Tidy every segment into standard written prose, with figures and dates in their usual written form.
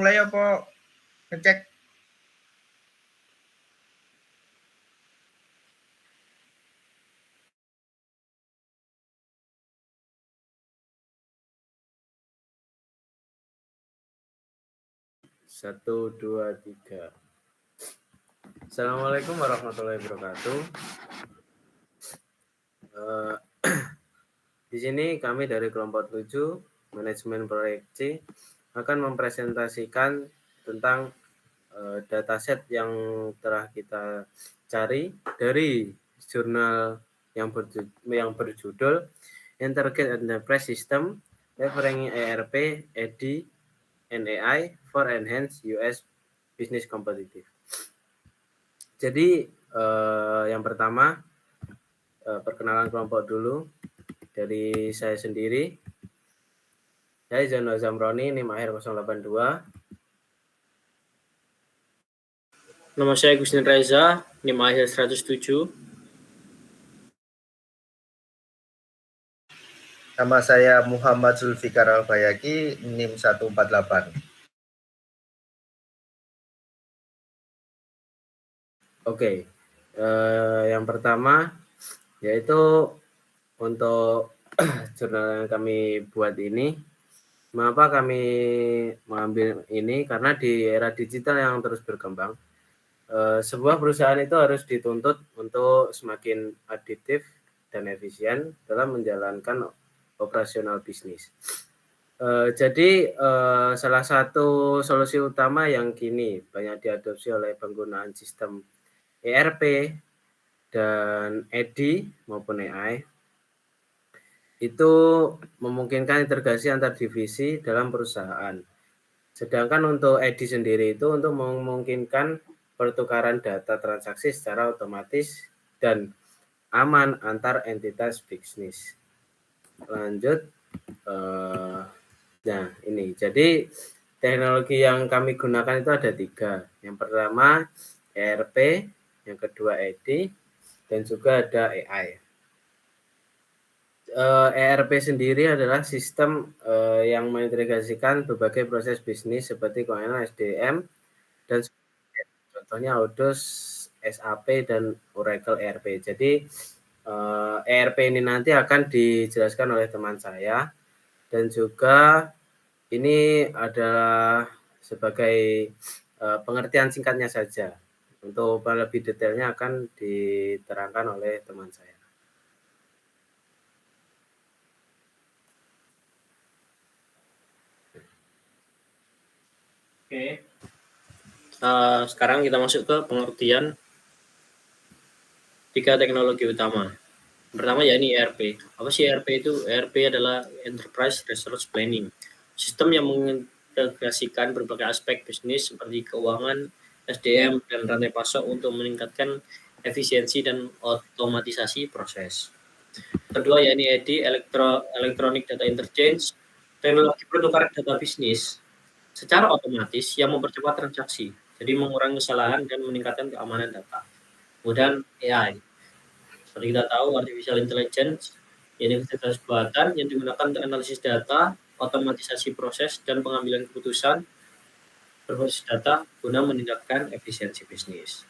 Mulai apa ngecek? Satu, dua, tiga. Assalamualaikum warahmatullahi wabarakatuh. Di sini kami dari kelompok 7 manajemen proyek C akan mempresentasikan tentang dataset yang telah kita cari dari jurnal yang berjudul Integrated Enterprise System Leveraging ERP, EDI, and AI for Enhanced US Business Competitive. Jadi yang pertama perkenalan kelompok dulu dari saya sendiri. Saya Zainal Zamroni, NIM akhir 082. Nama saya Gustin Reza, NIM akhir 107. Nama saya Muhammad Zulfikar Albayaki, NIM 148. Oke, yang pertama yaitu untuk jurnal yang kami buat ini. Mengapa kami mengambil ini? Karena di era digital yang terus berkembang, sebuah perusahaan itu harus dituntut untuk semakin aditif dan efisien dalam menjalankan operasional bisnis. Jadi salah satu solusi utama yang kini banyak diadopsi oleh penggunaan sistem ERP dan EDI maupun AI itu memungkinkan integrasi antar divisi dalam perusahaan. Sedangkan untuk EDI sendiri itu untuk memungkinkan pertukaran data transaksi secara otomatis dan aman antar entitas bisnis. Lanjut, nah ini. Jadi teknologi yang kami gunakan itu ada 3. Yang pertama ERP, yang kedua EDI, dan juga ada AI. ERP sendiri adalah sistem yang mengintegrasikan berbagai proses bisnis seperti keuangan SDM dan contohnya Odoo, SAP, dan Oracle ERP. Jadi ERP ini nanti akan dijelaskan oleh teman saya, dan juga ini adalah sebagai pengertian singkatnya saja. Untuk lebih detailnya akan diterangkan oleh teman saya. Oke. Sekarang kita masuk ke pengertian 3 teknologi utama. Pertama ya ini ERP. Apa sih ERP itu? ERP adalah Enterprise Resource Planning. Sistem yang mengintegrasikan berbagai aspek bisnis seperti keuangan, SDM, dan rantai pasok untuk meningkatkan efisiensi dan otomatisasi proses. Kedua ya ini EDI, Electronic Data Interchange, teknologi pertukaran data bisnis secara otomatis yang mempercepat transaksi, jadi mengurangi kesalahan dan meningkatkan keamanan data. Kemudian AI, seperti kita tahu artificial intelligence, yaitu kecerdasan buatan yang digunakan untuk analisis data, otomatisasi proses dan pengambilan keputusan berbasis data guna meningkatkan efisiensi bisnis.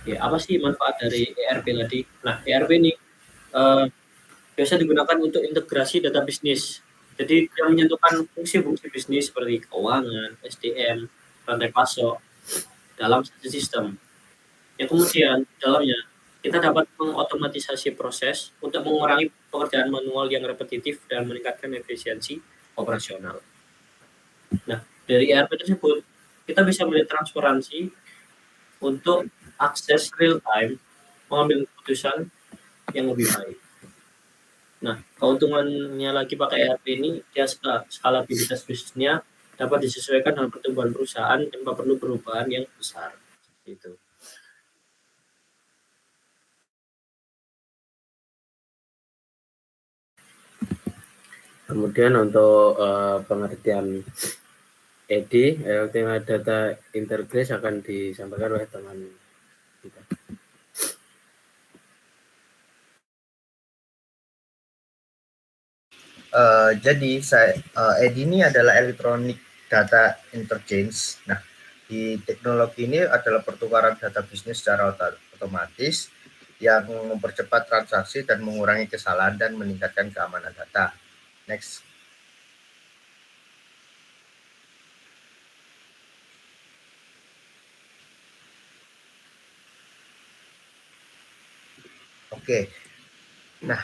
Ya, apa sih manfaat dari ERP tadi? Nah, ERP ini biasa digunakan untuk integrasi data bisnis. Jadi yang menyentuhkan fungsi-fungsi bisnis seperti keuangan, SDM, rantai pasok dalam satu sistem. Yang kemudian dalamnya kita dapat mengotomatisasi proses untuk mengurangi pekerjaan manual yang repetitif dan meningkatkan efisiensi operasional. Nah, dari ERP tersebut kita bisa melihat transparansi untuk akses real time, mengambil keputusan yang lebih baik. Nah, keuntungannya lagi pakai ERP ini, dia skalabilitas bisnisnya dapat disesuaikan dengan pertumbuhan perusahaan tanpa perlu perubahan yang besar. Itu. Kemudian untuk pengertian EDI, Electronic Data Interchange, akan disampaikan oleh teman kita. Jadi EDI ini adalah Electronic Data Interchange. Nah, di teknologi ini adalah pertukaran data bisnis secara otomatis yang mempercepat transaksi dan mengurangi kesalahan dan meningkatkan keamanan data. Next. Oke. Nah,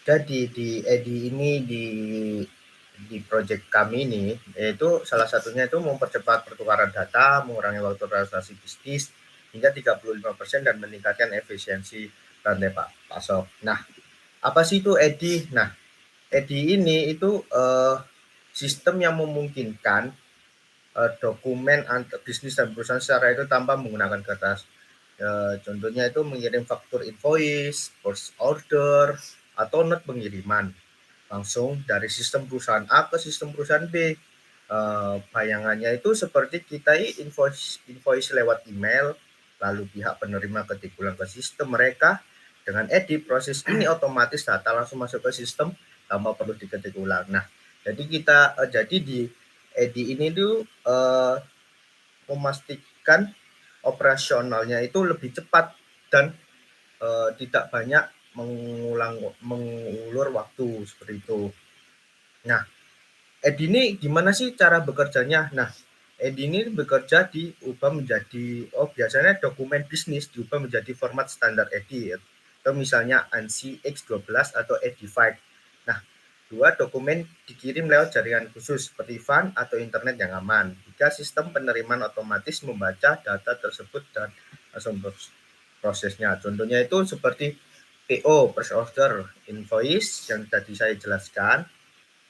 jadi di EDI ini di project kami ini, yaitu salah satunya itu mempercepat pertukaran data, mengurangi waktu transaksi bisnis hingga 35% dan meningkatkan efisiensi rantai pasok. Nah, apa sih itu EDI? Nah, EDI ini itu sistem yang memungkinkan dokumen antar bisnis dan perusahaan secara itu tanpa menggunakan kertas. Contohnya itu mengirim faktur invoice, purchase order, atau not pengiriman langsung dari sistem perusahaan A ke sistem perusahaan B. Bayangannya itu seperti kita invoice lewat email, lalu pihak penerima ketik ulang ke sistem mereka. Dengan EDI, proses ini otomatis data langsung masuk ke sistem tanpa perlu diketik ulang. Nah, jadi di EDI ini tuh memastikan operasionalnya itu lebih cepat dan tidak banyak mengulur waktu seperti itu. Nah, EDI ini gimana sih cara bekerjanya? Nah, EDI ini bekerja diubah menjadi, biasanya dokumen bisnis diubah menjadi format standar EDI, atau misalnya ANSI X12 atau EDI5. Nah, dua dokumen dikirim lewat jaringan khusus seperti WAN atau internet yang aman. Jika sistem penerimaan otomatis membaca data tersebut dan langsung prosesnya. Contohnya itu seperti PO, purchase order, invoice yang tadi saya jelaskan,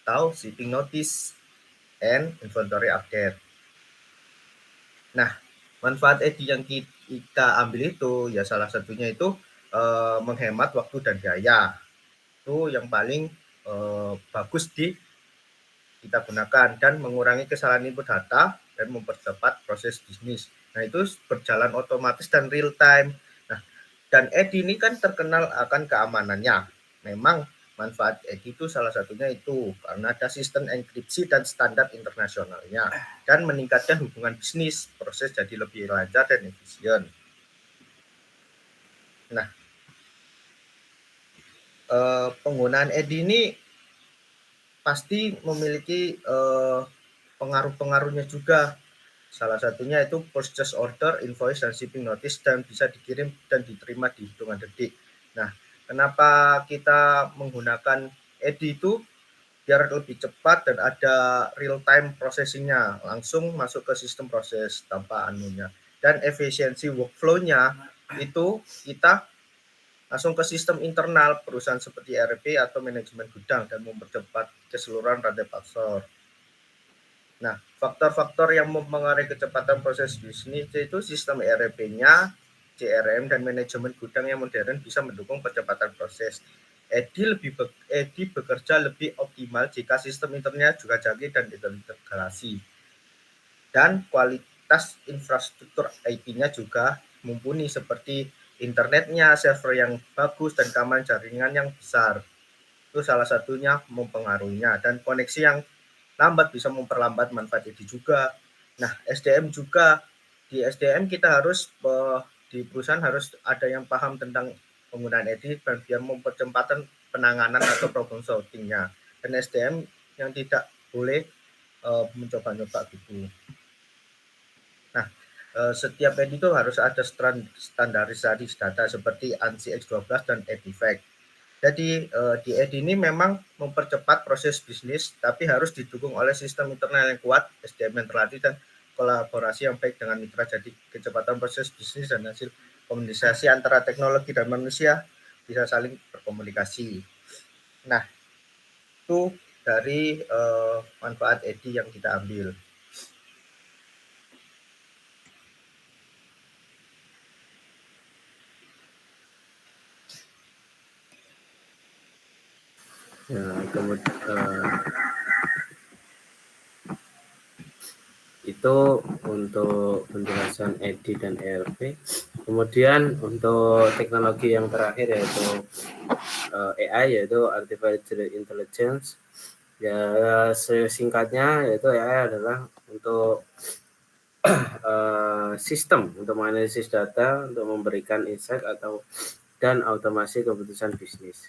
atau shipping notice and inventory update. Nah, manfaat EDI yang kita ambil itu ya salah satunya itu menghemat waktu dan biaya. Itu yang paling bagus kita gunakan dan mengurangi kesalahan input data dan mempercepat proses bisnis. Nah, itu berjalan otomatis dan real time. Nah, dan EDI ini kan terkenal akan keamanannya. Memang manfaat EDI itu salah satunya itu karena ada sistem enkripsi dan standar internasionalnya dan meningkatkan hubungan bisnis, proses jadi lebih lancar dan efisien. Nah, penggunaan EDI ini pasti memiliki pengaruh-pengaruhnya juga. Salah satunya itu purchase order, invoice, dan shipping notice dan bisa dikirim dan diterima di hitungan detik. Nah, kenapa kita menggunakan EDI itu? Biar lebih cepat dan ada real time processingnya, langsung masuk ke sistem proses tanpa anunya. Dan efisiensi workflow-nya itu kita langsung ke sistem internal perusahaan seperti ERP atau manajemen gudang dan mempercepat keseluruhan rantai pasok. Nah, faktor-faktor yang mempengaruhi kecepatan proses bisnis itu sistem ERP-nya, CRM, dan manajemen gudang yang modern bisa mendukung percepatan proses. EDI bekerja lebih optimal jika sistem internetnya juga canggih dan terintegrasi. Dan kualitas infrastruktur IT-nya juga mumpuni seperti internetnya, server yang bagus, dan keamanan jaringan yang besar. Itu salah satunya mempengaruhinya. Dan koneksi yang lambat bisa memperlambat manfaat EDI juga. Nah, SDM juga. Di SDM kita harus, di perusahaan harus ada yang paham tentang penggunaan EDI dan biar mempercepat penanganan atau problem solving-nya. Dan SDM yang tidak boleh mencoba-coba gitu. Nah, setiap EDI itu harus ada standarisasi data seperti ANSI X12 dan EDI5. Jadi di EDI ini memang mempercepat proses bisnis, tapi harus didukung oleh sistem internal yang kuat, SDM yang terlatih, dan kolaborasi yang baik dengan mitra. Jadi kecepatan proses bisnis dan hasil komunikasi antara teknologi dan manusia bisa saling berkomunikasi. Nah, itu dari manfaat EDI yang kita ambil. Ya, kemudian itu untuk penjelasan EDI dan ERP. Kemudian untuk teknologi yang terakhir yaitu AI, yaitu Artificial Intelligence. Ya, sesingkatnya yaitu AI adalah untuk sistem untuk menganalisis data, untuk memberikan insight dan otomasi keputusan bisnis.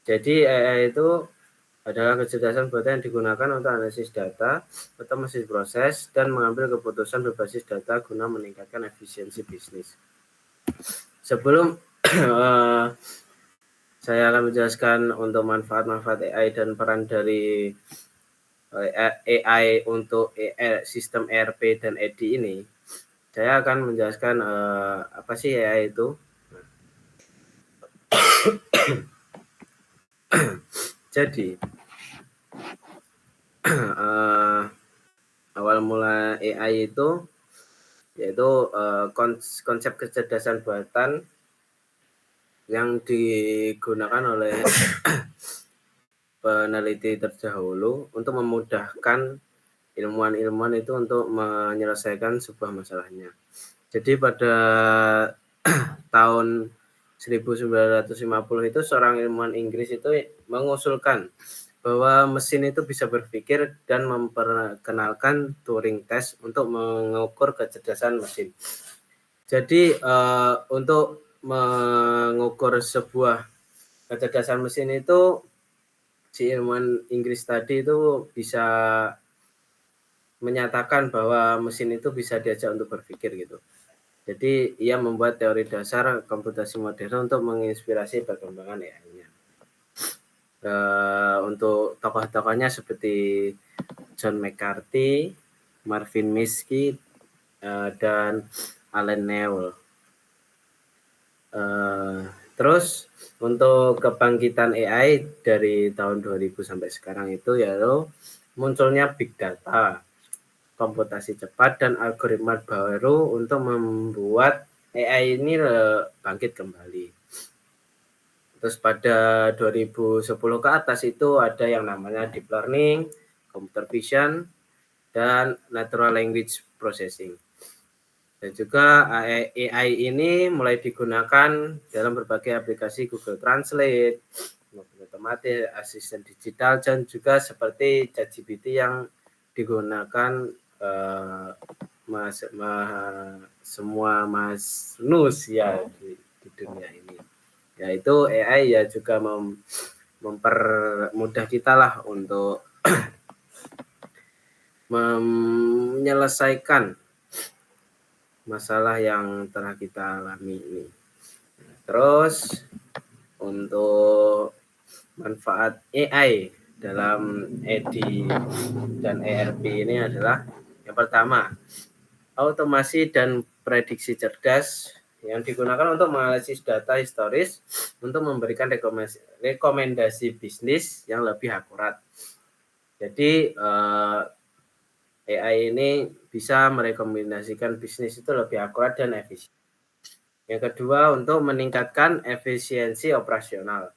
Jadi AI itu adalah kecerdasan buatan yang digunakan untuk analisis data, otomasi proses, dan mengambil keputusan berbasis data guna meningkatkan efisiensi bisnis. Sebelum saya akan menjelaskan untuk manfaat-manfaat AI dan peran dari AI untuk sistem ERP dan EDI ini, saya akan menjelaskan apa sih AI itu. Jadi awal mula AI itu yaitu konsep kecerdasan buatan yang digunakan oleh peneliti terdahulu untuk memudahkan ilmuwan-ilmuwan itu untuk menyelesaikan sebuah masalahnya. Jadi pada tahun 1950 itu seorang ilmuwan Inggris itu mengusulkan bahwa mesin itu bisa berpikir dan memperkenalkan Turing test untuk mengukur kecerdasan mesin. Jadi untuk mengukur sebuah kecerdasan mesin itu, si ilmuwan Inggris tadi itu bisa menyatakan bahwa mesin itu bisa diajak untuk berpikir gitu. Jadi ia membuat teori dasar komputasi modern untuk menginspirasi perkembangan AI-nya. Untuk tokoh-tokohnya seperti John McCarthy, Marvin Minsky, dan Alan Newell. Terus untuk kebangkitan AI dari tahun 2000 sampai sekarang itu yaitu munculnya big data, komputasi cepat, dan algoritma baru untuk membuat AI ini bangkit kembali. Terus pada 2010 ke atas itu ada yang namanya deep learning, computer vision, dan natural language processing. Dan juga AI ini mulai digunakan dalam berbagai aplikasi Google Translate, mobil otomatis, asisten digital, dan juga seperti ChatGPT yang digunakan semua manusia di dunia ini. Yaitu AI ya juga mempermudah kita lah untuk menyelesaikan masalah yang telah kita alami ini. Terus untuk manfaat AI dalam EDI dan ERP ini adalah yang pertama, otomasi dan prediksi cerdas yang digunakan untuk menganalisis data historis untuk memberikan rekomendasi bisnis yang lebih akurat. Jadi AI ini bisa merekomendasikan bisnis itu lebih akurat dan efisien. Yang kedua, untuk meningkatkan efisiensi operasional.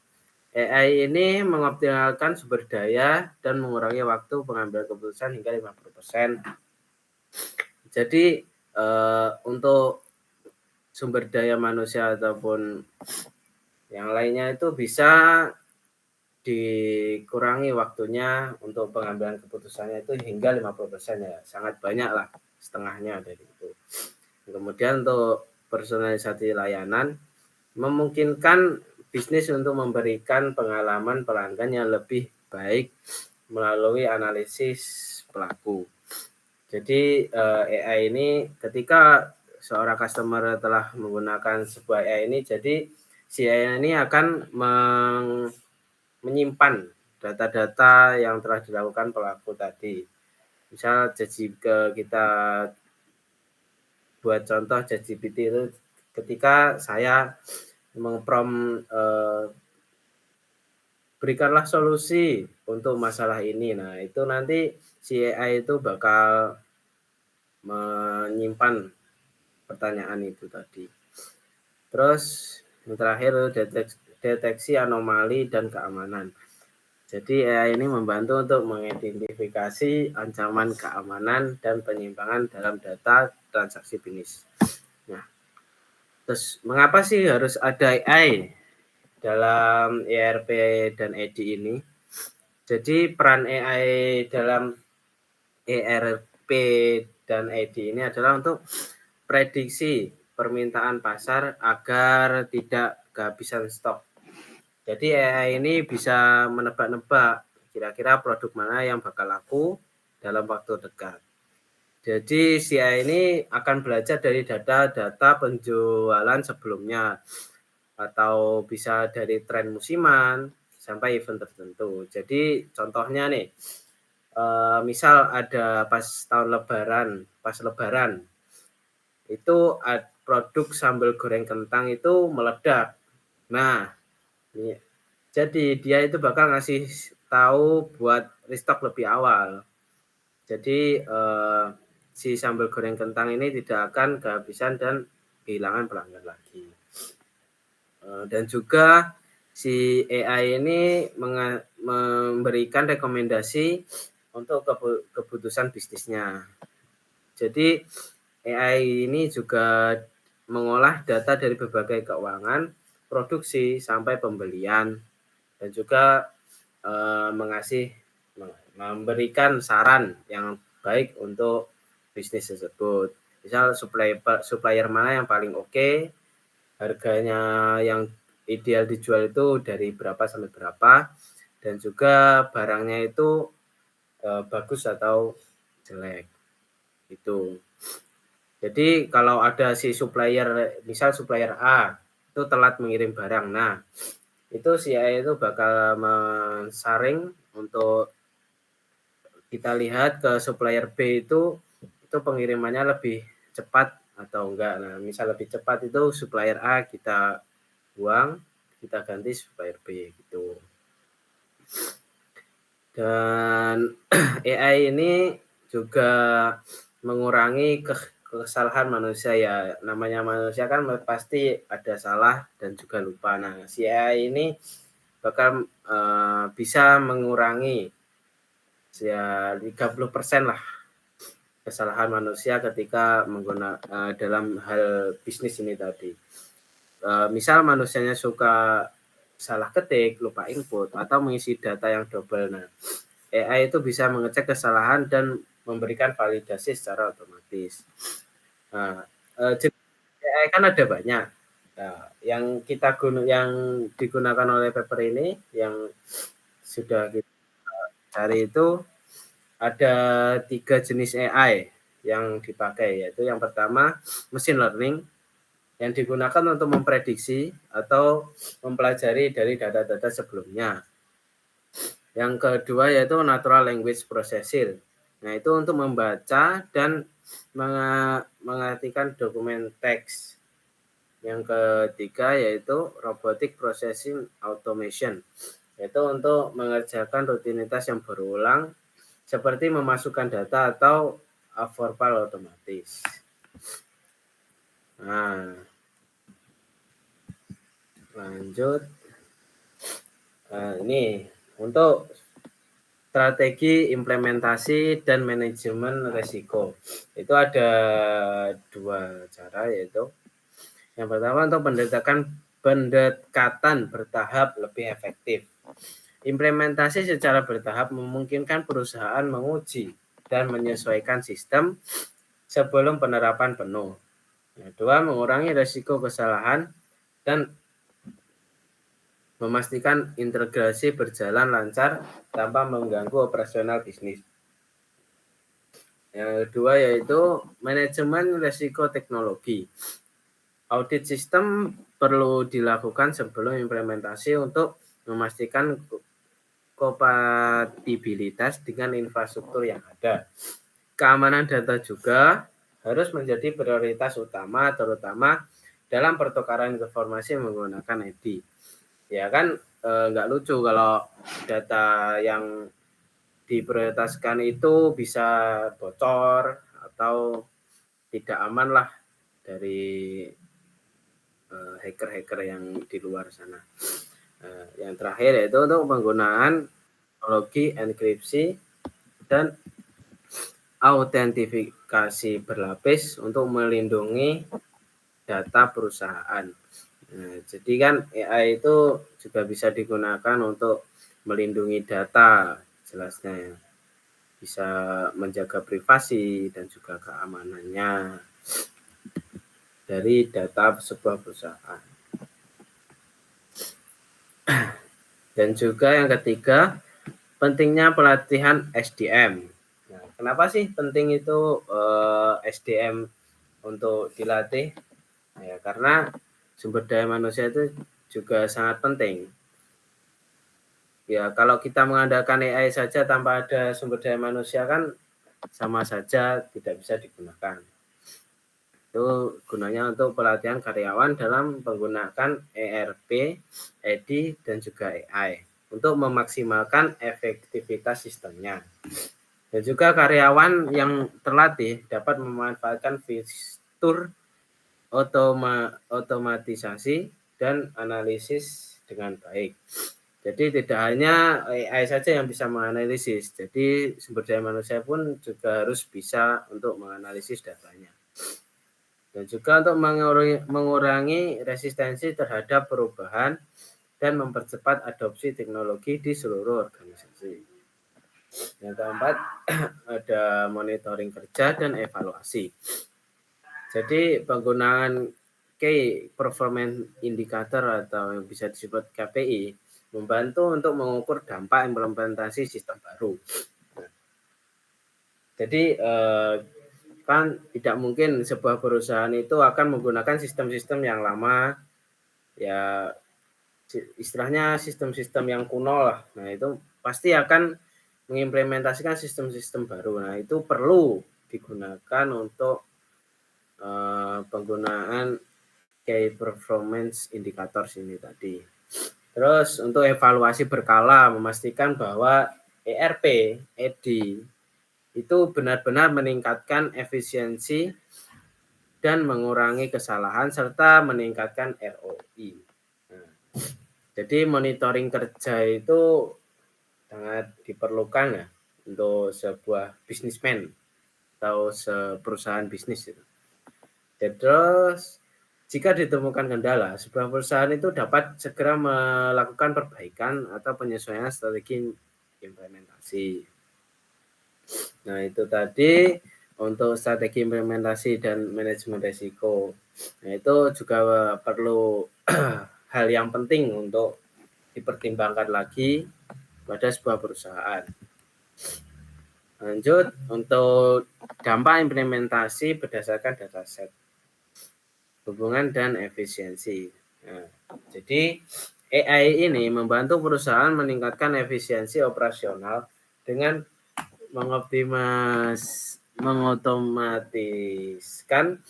AI ini mengoptimalkan sumber daya dan mengurangi waktu pengambilan keputusan hingga 50%. Jadi untuk sumber daya manusia ataupun yang lainnya itu bisa dikurangi waktunya untuk pengambilan keputusannya itu hingga 50% ya, sangat banyak lah, setengahnya dari itu. Kemudian untuk personalisasi layanan memungkinkan bisnis untuk memberikan pengalaman pelanggan yang lebih baik melalui analisis pelaku. Jadi AI ini ketika seorang customer telah menggunakan sebuah AI ini, jadi si AI ini akan menyimpan data-data yang telah dilakukan pelaku tadi. Misal jika kita buat contoh ChatGPT itu ketika saya mengprompt berikanlah solusi untuk masalah ini. Nah, itu nanti si AI itu bakal menyimpan pertanyaan itu tadi. Terus yang terakhir deteksi anomali dan keamanan. Jadi AI ini membantu untuk mengidentifikasi ancaman keamanan dan penyimpangan dalam data transaksi bisnis. Nah, terus mengapa sih harus ada AI dalam ERP dan EDI ini. Jadi peran AI dalam ERP dan EDI ini adalah untuk prediksi permintaan pasar agar tidak kehabisan stok. Jadi AI ini bisa menebak-nebak kira-kira produk mana yang bakal laku dalam waktu dekat. Jadi si AI ini akan belajar dari data-data penjualan sebelumnya atau bisa dari tren musiman sampai event tertentu. Jadi contohnya nih, misal ada pas lebaran itu produk sambal goreng kentang itu meledak. Nah, jadi dia itu bakal ngasih tahu buat restock lebih awal. Jadi si sambal goreng kentang ini tidak akan kehabisan dan kehilangan pelanggan lagi. Dan juga si AI ini memberikan rekomendasi untuk keputusan bisnisnya. Jadi AI ini juga mengolah data dari berbagai keuangan, produksi sampai pembelian, dan juga memberikan saran yang baik untuk bisnis tersebut. Misal supplier mana yang paling oke, harganya yang ideal dijual itu dari berapa sampai berapa, dan juga barangnya itu bagus atau jelek. Itu. Jadi kalau ada si supplier, misal supplier A itu telat mengirim barang, nah itu si AI itu bakal mensaring untuk kita lihat ke supplier B itu pengirimannya lebih cepat atau enggak. Nah, misal lebih cepat itu supplier A kita buang, kita ganti supplier B gitu. Dan AI ini juga mengurangi kesalahan manusia ya. Namanya manusia kan pasti ada salah dan juga lupa. Nah, si AI ini bakal bisa mengurangi ya 30% lah kesalahan manusia ketika menggunakan dalam hal bisnis ini tadi. Misal manusianya suka salah ketik, lupa input, atau mengisi data yang double. Nah, AI itu bisa mengecek kesalahan dan memberikan validasi secara otomatis. Nah, AI kan ada banyak. Nah, yang digunakan oleh paper ini, yang sudah kita cari itu ada 3 jenis AI yang dipakai, yaitu yang pertama machine learning yang digunakan untuk memprediksi atau mempelajari dari data-data sebelumnya. Yang kedua yaitu natural language processing. Nah, itu untuk membaca dan mengartikan dokumen teks. Yang ketiga yaitu robotic processing automation, yaitu untuk mengerjakan rutinitas yang berulang seperti memasukkan data atau verbal otomatis. Nah, lanjut. Ini untuk strategi implementasi dan manajemen risiko. Itu ada 2 cara, yaitu yang pertama untuk pendekatan bertahap lebih efektif. Implementasi secara bertahap memungkinkan perusahaan menguji dan menyesuaikan sistem sebelum penerapan penuh. Kedua, mengurangi risiko kesalahan dan memastikan integrasi berjalan lancar tanpa mengganggu operasional bisnis. Yang kedua yaitu manajemen risiko teknologi. Audit sistem perlu dilakukan sebelum implementasi untuk memastikan kompatibilitas dengan infrastruktur yang ada. Keamanan data juga harus menjadi prioritas utama, terutama dalam pertukaran informasi menggunakan ID. Ya kan nggak lucu kalau data yang diprioritaskan itu bisa bocor atau tidak aman lah dari hacker-hacker yang di luar sana. Yang terakhir yaitu untuk penggunaan teknologi enkripsi dan autentifikasi berlapis untuk melindungi data perusahaan. Nah, jadi kan AI itu juga bisa digunakan untuk melindungi data, jelasnya ya. Bisa menjaga privasi dan juga keamanannya dari data sebuah perusahaan. Dan juga yang ketiga, pentingnya pelatihan SDM. Nah, kenapa sih penting itu SDM untuk dilatih? Ya, karena sumber daya manusia itu juga sangat penting. Ya, kalau kita mengandalkan AI saja tanpa ada sumber daya manusia kan sama saja tidak bisa digunakan. Itu gunanya untuk pelatihan karyawan dalam menggunakan ERP, EDI, dan juga AI untuk memaksimalkan efektivitas sistemnya. Dan juga karyawan yang terlatih dapat memanfaatkan fitur otomatisasi dan analisis dengan baik. Jadi tidak hanya AI saja yang bisa menganalisis, jadi sumber daya manusia pun juga harus bisa untuk menganalisis datanya. Dan juga untuk mengurangi resistensi terhadap perubahan dan mempercepat adopsi teknologi di seluruh organisasi. Yang keempat, ada monitoring kerja dan evaluasi. Jadi penggunaan Key Performance Indicator atau yang bisa disebut KPI membantu untuk mengukur dampak implementasi sistem baru. Jadi kan tidak mungkin sebuah perusahaan itu akan menggunakan sistem-sistem yang lama, ya istilahnya sistem-sistem yang kuno lah. Nah itu pasti akan mengimplementasikan sistem-sistem baru. Nah itu perlu digunakan untuk penggunaan Key Performance Indicators ini tadi. Terus untuk evaluasi berkala memastikan bahwa ERP, EDI itu benar-benar meningkatkan efisiensi dan mengurangi kesalahan serta meningkatkan ROI. Nah, jadi monitoring kerja itu sangat diperlukan ya untuk sebuah bisnismen atau perusahaan bisnis itu. Terus jika ditemukan kendala, sebuah perusahaan itu dapat segera melakukan perbaikan atau penyesuaian strategi implementasi. Nah, itu tadi untuk strategi implementasi dan manajemen risiko. Nah, itu juga perlu hal yang penting untuk dipertimbangkan lagi pada sebuah perusahaan. Lanjut, untuk dampak implementasi berdasarkan dataset, hubungan dan efisiensi. Nah, jadi AI ini membantu perusahaan meningkatkan efisiensi operasional dengan mengotomatiskan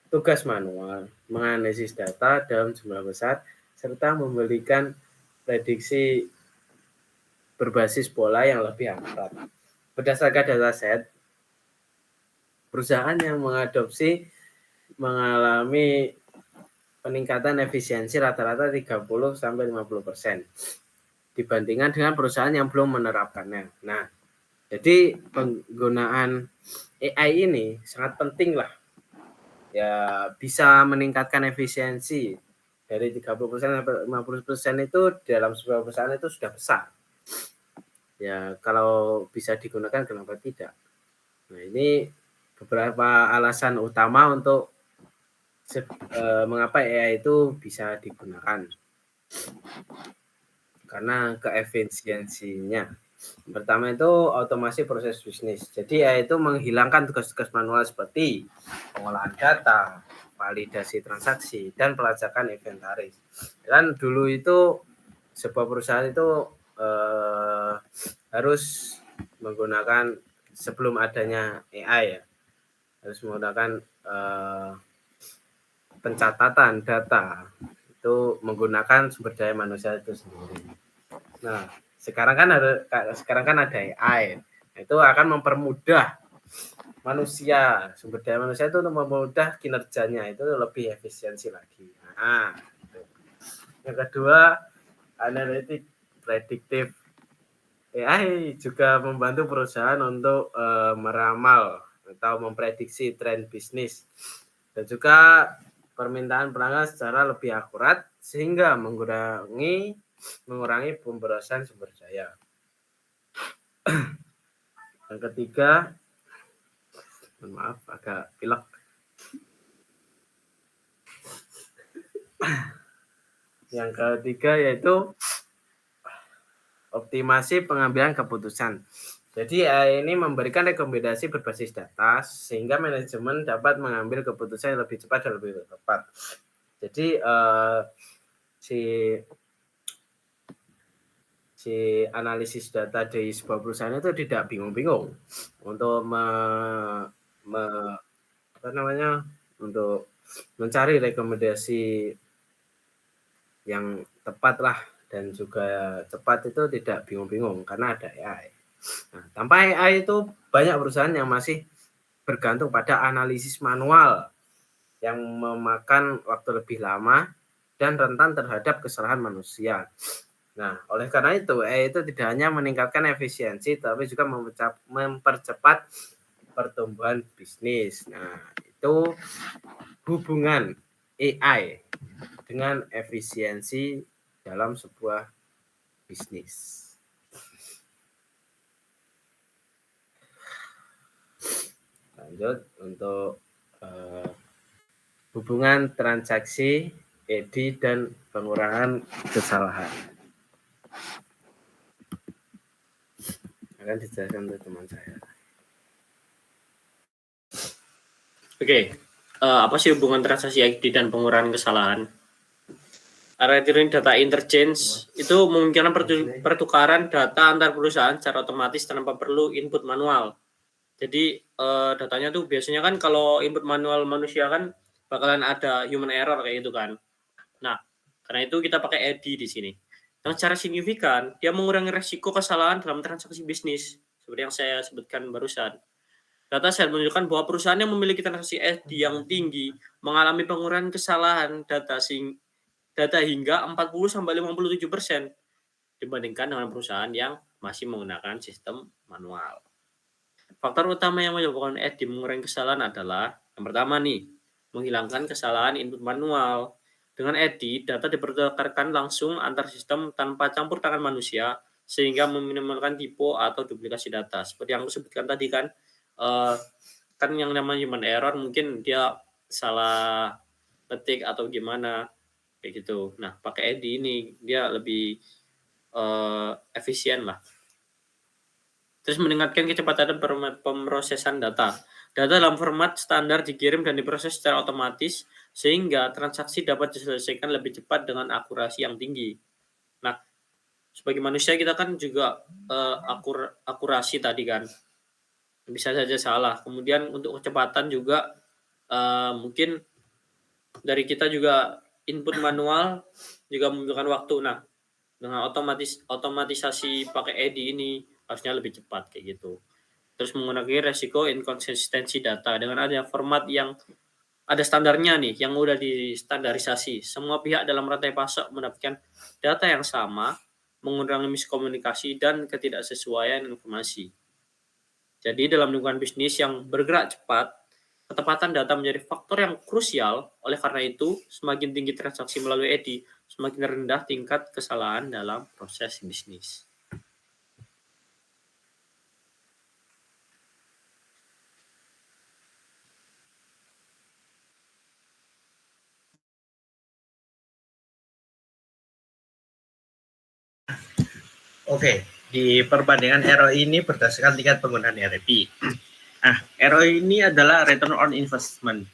tugas manual, menganalisis data dalam jumlah besar, serta memberikan prediksi berbasis pola yang lebih akurat. Berdasarkan dataset, perusahaan yang mengadopsi mengalami peningkatan efisiensi rata-rata 30-50% dibandingkan dengan perusahaan yang belum menerapkannya. Nah, jadi penggunaan AI ini sangat penting lah. Ya, bisa meningkatkan efisiensi dari 30% sampai 50% itu dalam sebuah perusahaan itu sudah besar. Ya, kalau bisa digunakan kenapa tidak? Nah, ini beberapa alasan utama untuk mengapa AI itu bisa digunakan. Karena keefisiensinya. Pertama itu otomasi proses bisnis. Jadi AI itu menghilangkan tugas-tugas manual seperti pengolahan data, validasi transaksi, dan pelacakan inventaris. Dan dulu itu sebuah perusahaan itu harus menggunakan sebelum adanya AI ya, harus menggunakan pencatatan data itu menggunakan sumber daya manusia itu sendiri. Nah, sekarang kan ada AI. Itu akan mempermudah manusia, sumber daya manusia itu untuk mempermudah kinerjanya itu lebih efisiensi lagi. Nah, gitu. Yang kedua, analitik prediktif. AI juga membantu perusahaan untuk meramal atau memprediksi tren bisnis dan juga permintaan pelanggan secara lebih akurat sehingga mengurangi pemborosan sumber daya. Yang ketiga, maaf agak pilek. Yang ketiga yaitu optimasi pengambilan keputusan. Jadi ini memberikan rekomendasi berbasis data sehingga manajemen dapat mengambil keputusan yang lebih cepat dan lebih tepat. Jadi si analisis data dari sebuah perusahaan itu tidak bingung-bingung untuk untuk mencari rekomendasi yang tepat lah dan juga cepat itu tidak bingung-bingung karena ada AI. Nah, tanpa AI itu banyak perusahaan yang masih bergantung pada analisis manual yang memakan waktu lebih lama dan rentan terhadap kesalahan manusia. Nah, oleh karena itu AI itu tidak hanya meningkatkan efisiensi tapi juga mempercepat pertumbuhan bisnis. Nah, itu hubungan AI dengan efisiensi dalam sebuah bisnis. Lanjut untuk hubungan transaksi, EDI, dan pengurangan kesalahan. Akan dijelaskan oleh teman saya. Oke, apa sih hubungan transaksi EDI dan pengurangan kesalahan? Returning data interchange itu memungkinkan pertukaran data antar perusahaan secara otomatis tanpa perlu input manual. Jadi datanya tuh biasanya kan kalau input manual manusia kan bakalan ada human error kayak gitu kan. Nah, karena itu kita pakai EDI di sini. Yang secara signifikan dia mengurangi resiko kesalahan dalam transaksi bisnis seperti yang saya sebutkan barusan. Data saya menunjukkan bahwa perusahaan yang memiliki transaksi EDI yang tinggi mengalami pengurangan kesalahan data hingga 40-57% dibandingkan dengan perusahaan yang masih menggunakan sistem manual. Faktor utama yang menyebabkan EDI mengurangi kesalahan adalah yang pertama nih, menghilangkan kesalahan input manual. Dengan EDI, data dipertukarkan langsung antar sistem tanpa campur tangan manusia sehingga meminimalkan typo atau duplikasi data. Seperti yang aku sebutkan tadi kan, kan yang namanya human error mungkin dia salah ketik atau gimana kayak gitu. Nah, pakai EDI ini dia lebih efisien lah. Terus meningkatkan kecepatan pemrosesan data. Data dalam format standar dikirim dan diproses secara otomatis sehingga transaksi dapat diselesaikan lebih cepat dengan akurasi yang tinggi. Nah, sebagai manusia kita kan juga akurasi tadi kan bisa saja salah. Kemudian untuk kecepatan juga mungkin dari kita juga input manual juga membutuhkan waktu. Nah, dengan otomatisasi pakai EDI ini harusnya lebih cepat kayak gitu. Terus mengurangi resiko inkonsistensi data dengan adanya format yang ada standarnya nih, yang udah distandarisasi. Semua pihak dalam rantai pasok mendapatkan data yang sama, mengurangi miskomunikasi dan ketidaksesuaian informasi. Jadi dalam lingkungan bisnis yang bergerak cepat, ketepatan data menjadi faktor yang krusial. Oleh karena itu, semakin tinggi transaksi melalui EDI, semakin rendah tingkat kesalahan dalam proses bisnis. Oke, di perbandingan ROI ini berdasarkan tingkat penggunaan ERP. Nah, ROI ini adalah return on investment.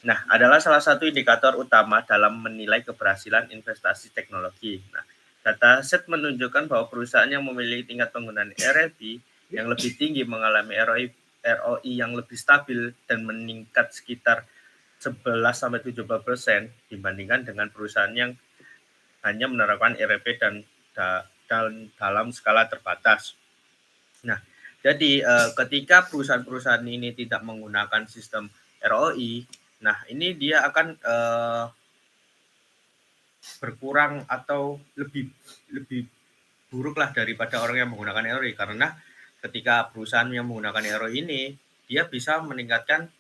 Nah, adalah salah satu indikator utama dalam menilai keberhasilan investasi teknologi. Nah, dataset menunjukkan bahwa perusahaan yang memiliki tingkat penggunaan ERP yang lebih tinggi mengalami ROI yang lebih stabil dan meningkat sekitar 11-17% dibandingkan dengan perusahaan yang hanya menerapkan ERP dan dalam skala terbatas. Nah, jadi ketika perusahaan-perusahaan ini tidak menggunakan sistem ROI, nah ini dia akan berkurang atau lebih buruk lah daripada orang yang menggunakan ROI, karena ketika perusahaan yang menggunakan ROI ini dia bisa meningkatkan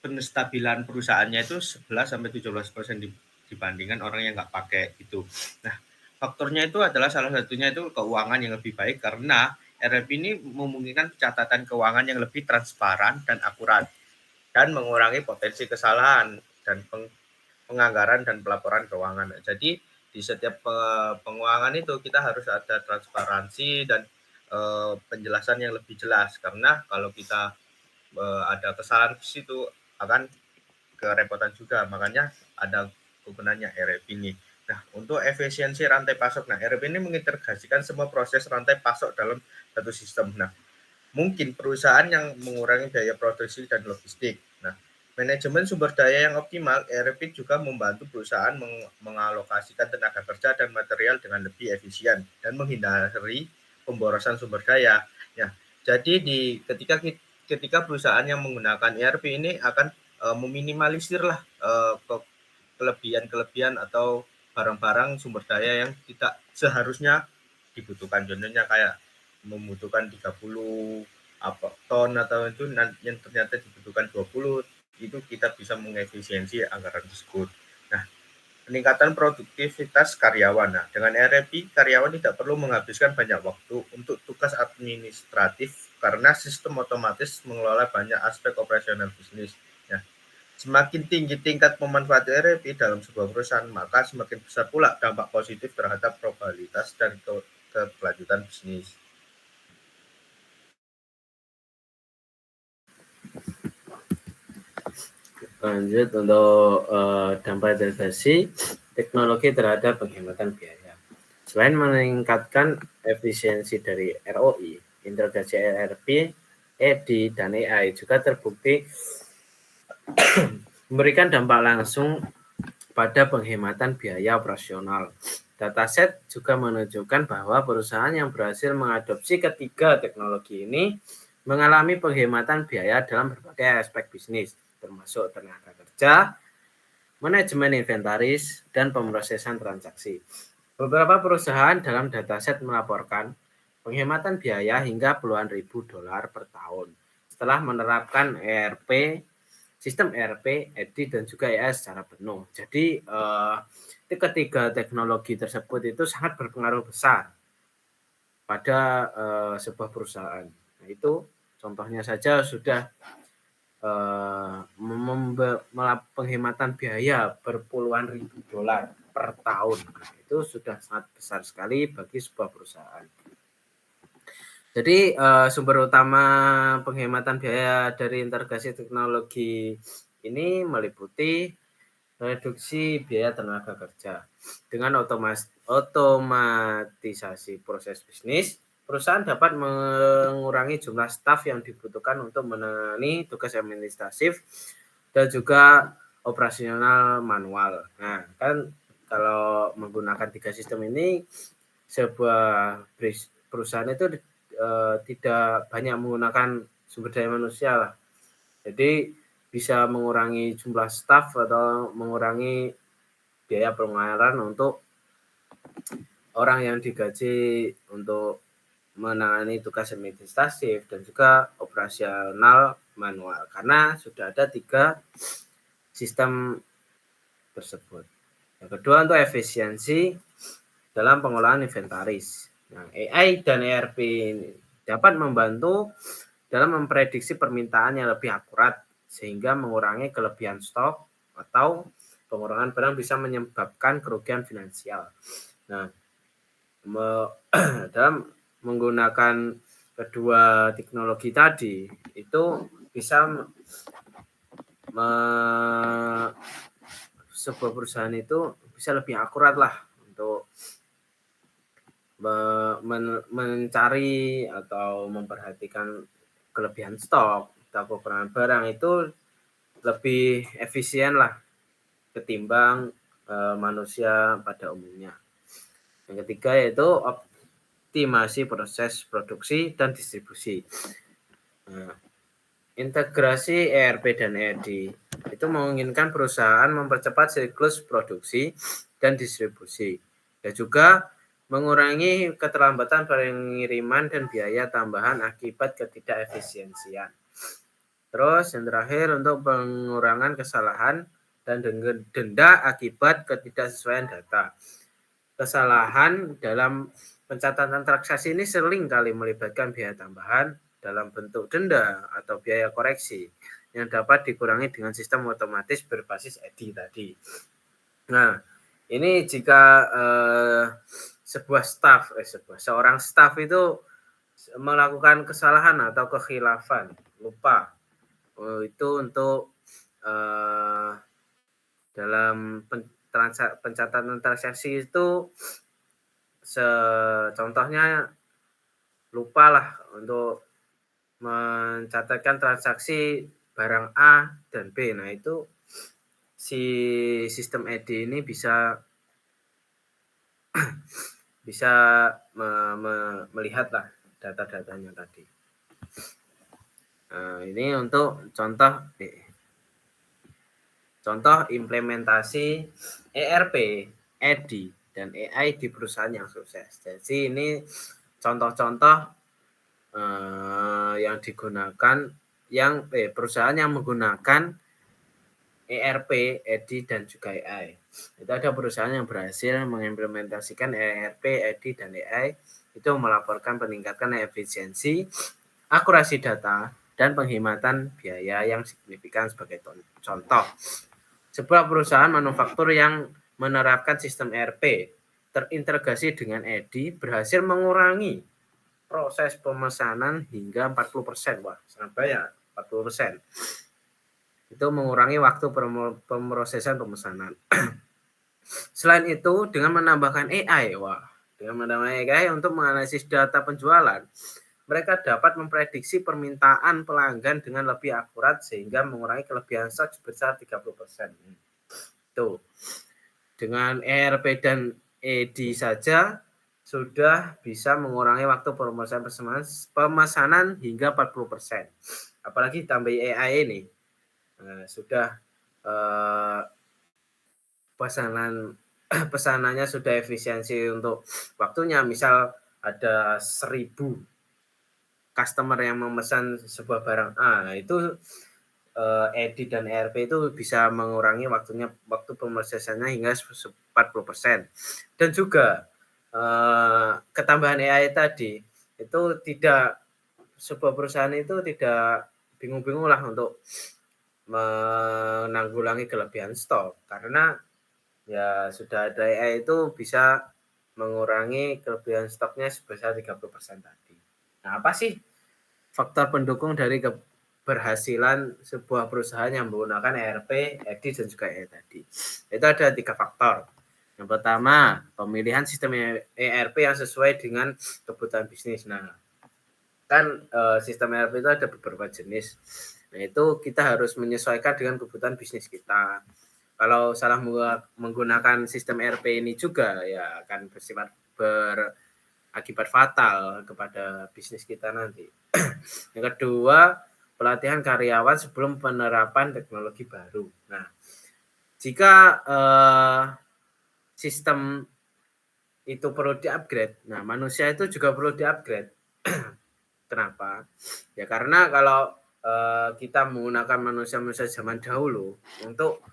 penstabilan perusahaannya itu 11-17% dibandingkan orang yang nggak pakai itu. Nah, faktornya itu adalah salah satunya itu keuangan yang lebih baik karena ERP ini memungkinkan catatan keuangan yang lebih transparan dan akurat dan mengurangi potensi kesalahan dan penganggaran dan pelaporan keuangan. Jadi di setiap penguangan itu kita harus ada transparansi dan penjelasan yang lebih jelas karena kalau kita ada kesalahan di situ akan kerepotan juga, makanya ada kegunaannya ERP ini. Nah, untuk efisiensi rantai pasok, nah ERP ini mengintegrasikan semua proses rantai pasok dalam satu sistem. Nah, mungkin perusahaan yang mengurangi biaya produksi dan logistik. Nah, manajemen sumber daya yang optimal, ERP juga membantu perusahaan mengalokasikan tenaga kerja dan material dengan lebih efisien dan menghindari pemborosan sumber daya. Ya, jadi ketika perusahaan yang menggunakan ERP ini akan meminimalisir lah kelebihan atau barang-barang sumber daya yang tidak seharusnya dibutuhkan. Contohnya kayak membutuhkan 30 ton atau itu yang ternyata dibutuhkan 20, itu kita bisa mengefisiensi anggaran tersebut. Nah, peningkatan produktivitas karyawan. Nah, dengan ERP, karyawan tidak perlu menghabiskan banyak waktu untuk tugas administratif karena sistem otomatis mengelola banyak aspek operasional bisnis. Nah, semakin tinggi tingkat pemanfaatan ERP dalam sebuah perusahaan, maka semakin besar pula dampak positif terhadap probabilitas dan keberlanjutan bisnis. Lanjut untuk dampak integrasi teknologi terhadap penghematan biaya. Selain meningkatkan efisiensi dari ROI, integrasi ERP, ED, dan AI juga terbukti memberikan dampak langsung pada penghematan biaya operasional. Dataset juga menunjukkan bahwa perusahaan yang berhasil mengadopsi ketiga teknologi ini mengalami penghematan biaya dalam berbagai aspek bisnis, termasuk tenaga kerja, manajemen inventaris, dan pemrosesan transaksi. Beberapa perusahaan dalam dataset melaporkan penghematan biaya hingga puluhan ribu dolar per tahun setelah menerapkan ERP, sistem ERP, ED, dan juga AI secara penuh. Jadi ketiga teknologi tersebut itu sangat berpengaruh besar pada sebuah perusahaan. Nah, itu contohnya saja sudah penghematan biaya berpuluhan ribu dolar per tahun. Nah, itu sudah sangat besar sekali bagi sebuah perusahaan. Jadi sumber utama penghematan biaya dari integrasi teknologi ini meliputi reduksi biaya tenaga kerja. Dengan otomatisasi proses bisnis, perusahaan dapat mengurangi jumlah staf yang dibutuhkan untuk menangani tugas administratif dan juga operasional manual. Nah, kan kalau menggunakan 3 sistem ini, sebuah perusahaan itu tidak banyak menggunakan sumber daya manusia lah. Jadi bisa mengurangi jumlah staf atau mengurangi biaya pengeluaran untuk orang yang digaji untuk menangani tugas administratif dan juga operasional manual karena sudah ada 3 sistem tersebut. Yang kedua untuk efisiensi dalam pengolahan inventaris. Nah, AI dan ERP ini dapat membantu dalam memprediksi permintaan yang lebih akurat sehingga mengurangi kelebihan stok atau pengurangan barang bisa menyebabkan kerugian finansial. Nah, dalam menggunakan kedua teknologi tadi itu bisa sebuah perusahaan itu bisa lebih akurat lah untuk mencari atau memperhatikan kelebihan stok atau kekurangan barang itu lebih efisien lah ketimbang manusia pada umumnya. Yang ketiga yaitu optimasi proses produksi dan distribusi. Nah, integrasi ERP dan ED itu memungkinkan perusahaan mempercepat siklus produksi dan distribusi dan juga mengurangi keterlambatan pengiriman dan biaya tambahan akibat ketidakefisiensian. Terus yang terakhir untuk pengurangan kesalahan dan denda akibat ketidaksesuaian data. Kesalahan dalam pencatatan transaksi ini sering kali melibatkan biaya tambahan dalam bentuk denda atau biaya koreksi yang dapat dikurangi dengan sistem otomatis berbasis EDI tadi. Nah, ini jika seorang staf itu melakukan kesalahan atau kekhilafan, lupa, itu untuk dalam pencatatan transaksi itu contohnya lupa lah untuk mencatatkan transaksi barang A dan B. Nah, itu si sistem EDI ini bisa melihat lah data-datanya tadi. Nah, ini untuk contoh implementasi ERP, EDI, dan AI di perusahaan yang sukses. Jadi ini contoh-contoh yang digunakan, perusahaan yang menggunakan ERP, EDI, dan juga AI. Itu ada perusahaan yang berhasil mengimplementasikan ERP, EDI, dan AI, itu melaporkan peningkatan efisiensi, akurasi data, dan penghematan biaya yang signifikan. Sebagai contoh, sebuah perusahaan manufaktur yang menerapkan sistem ERP terintegrasi dengan EDI berhasil mengurangi proses pemesanan hingga 40%. Wah, sangat banyak, 40%. Itu mengurangi waktu pemrosesan pemesanan. Selain itu, dengan menambahkan AI, untuk menganalisis data penjualan, mereka dapat memprediksi permintaan pelanggan dengan lebih akurat sehingga mengurangi kelebihan stok sebesar 30%. Tuh. Dengan ERP dan EDI saja sudah bisa mengurangi waktu pemesanan hingga 40%. Apalagi tambah AI ini. Sudah pesanannya sudah efisiensi untuk waktunya. Misal ada 1000 customer yang memesan sebuah barang A, itu EDI dan ERP itu bisa mengurangi waktu pemrosesannya hingga 40%. Dan juga ketambahan AI tadi itu sebuah perusahaan itu tidak bingung-bingung lah untuk menanggulangi kelebihan stok, karena ya sudah ada AI itu bisa mengurangi kelebihan stoknya sebesar 30% tadi. Nah, apa sih faktor pendukung dari keberhasilan sebuah perusahaan yang menggunakan ERP, EDI, dan juga AI tadi? Itu ada 3 faktor. Yang pertama, pemilihan sistem ERP yang sesuai dengan kebutuhan bisnis. Nah, kan sistem ERP itu ada beberapa jenis. Nah, itu kita harus menyesuaikan dengan kebutuhan bisnis kita. Kalau salah menggunakan sistem ERP ini juga, ya akan berakibat fatal kepada bisnis kita nanti. Yang kedua, pelatihan karyawan sebelum penerapan teknologi baru. Nah, jika sistem itu perlu di-upgrade, nah manusia itu juga perlu di-upgrade. Kenapa? Ya karena kalau kita menggunakan manusia-manusia zaman dahulu untuk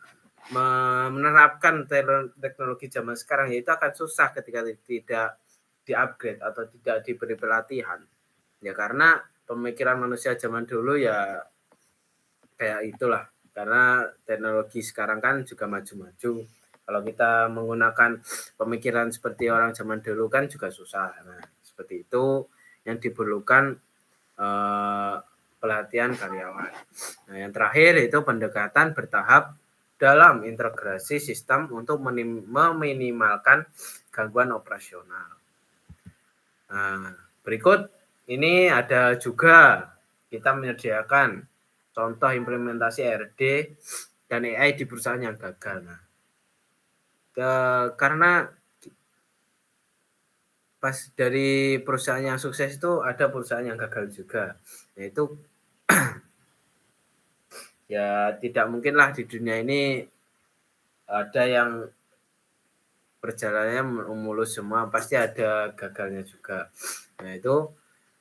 menerapkan teknologi zaman sekarang, ya itu akan susah ketika tidak di-upgrade atau tidak diberi pelatihan. Ya karena pemikiran manusia zaman dulu ya kayak itulah, karena teknologi sekarang kan juga maju-maju. Kalau kita menggunakan pemikiran seperti orang zaman dulu kan juga susah. Nah, seperti itu yang diperlukan pelatihan karyawan. Nah, yang terakhir itu pendekatan bertahap dalam integrasi sistem untuk meminimalkan gangguan operasional. Nah, berikut ini ada juga kita menyediakan contoh implementasi RD dan AI di perusahaan yang gagal. Nah, karena pas dari perusahaan yang sukses itu ada perusahaan yang gagal juga. Yaitu ya tidak mungkin lah di dunia ini ada yang perjalanannya mulus semua, pasti ada gagalnya juga. Nah, itu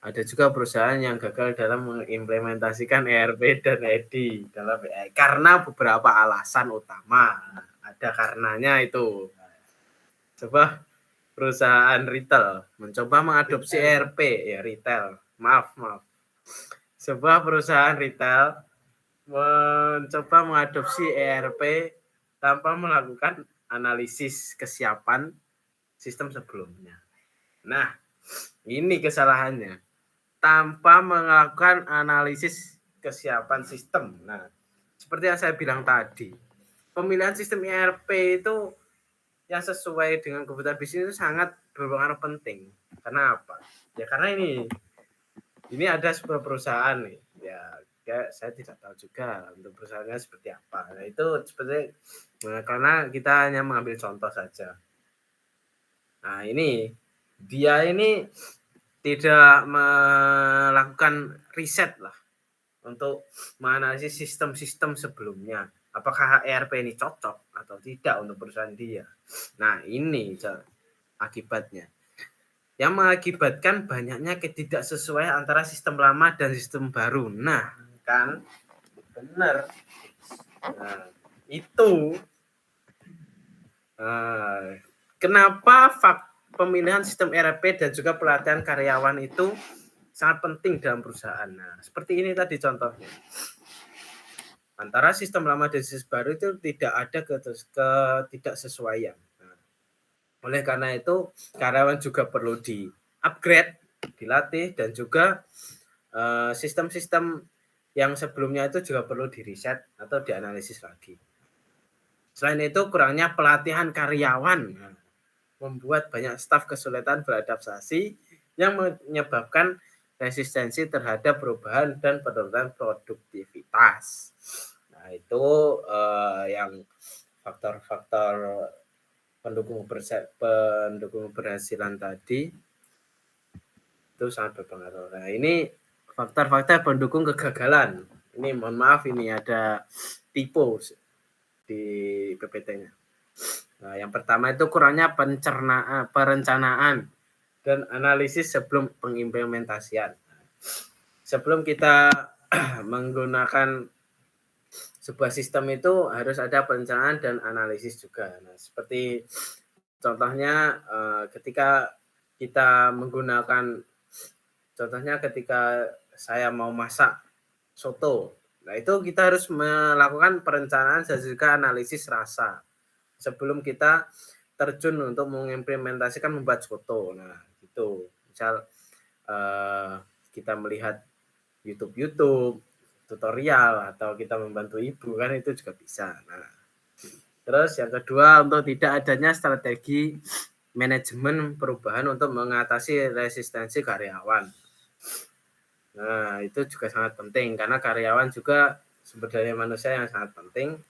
Ada juga perusahaan yang gagal dalam mengimplementasikan ERP dan EDI dalam AI karena beberapa alasan utama. Ada karenanya itu. Sebuah perusahaan retail mencoba mengadopsi ERP ya retail. Maaf. Sebuah perusahaan retail mencoba mengadopsi ERP tanpa melakukan analisis kesiapan sistem sebelumnya. Nah, ini kesalahannya. Tanpa melakukan analisis kesiapan sistem. Nah, seperti yang saya bilang tadi, pemilihan sistem ERP itu yang sesuai dengan kebutuhan bisnis itu sangat berpengaruh penting. Karena apa? Ya karena ini ada sebuah perusahaan nih. Ya saya tidak tahu juga untuk perusahaannya seperti apa. Nah, itu seperti karena kita hanya mengambil contoh saja. Nah, dia ini tidak melakukan riset lah untuk menganalisis sistem-sistem sebelumnya. Apakah ERP ini cocok atau tidak untuk perusahaan dia. Nah, ini akibatnya. Yang mengakibatkan banyaknya ketidaksesuaian antara sistem lama dan sistem baru. Nah, kan benar. Nah, itu kenapa pemilihan sistem ERP dan juga pelatihan karyawan itu sangat penting dalam perusahaan. Nah, seperti ini tadi contohnya. Antara sistem lama dan sistem baru itu tidak ada ketidaksesuaian. Nah, oleh karena itu, karyawan juga perlu di-upgrade, dilatih, dan juga sistem-sistem yang sebelumnya itu juga perlu di-reset atau dianalisis lagi. Selain itu, kurangnya pelatihan karyawan membuat banyak staf kesulitan beradaptasi yang menyebabkan resistensi terhadap perubahan dan penurunan produktivitas. Nah, itu yang faktor-faktor pendukung keberhasilan tadi itu sangat berpengaruh. Nah, ini faktor-faktor pendukung kegagalan. Ini mohon maaf, ini ada typo di PPT-nya. Nah, yang pertama itu kurangnya perencanaan dan analisis sebelum pengimplementasian. Sebelum kita menggunakan sebuah sistem itu harus ada perencanaan dan analisis juga. Nah, seperti contohnya ketika kita menggunakan, contohnya ketika saya mau masak soto. Nah, itu kita harus melakukan perencanaan dan juga analisis rasa sebelum kita terjun untuk mengimplementasikan membuat soto. Nah, itu misal kita melihat YouTube tutorial atau kita membantu ibu kan itu juga bisa. Nah, terus yang kedua untuk tidak adanya strategi manajemen perubahan untuk mengatasi resistensi karyawan. Nah, itu juga sangat penting karena karyawan juga sumber daya manusia yang sangat penting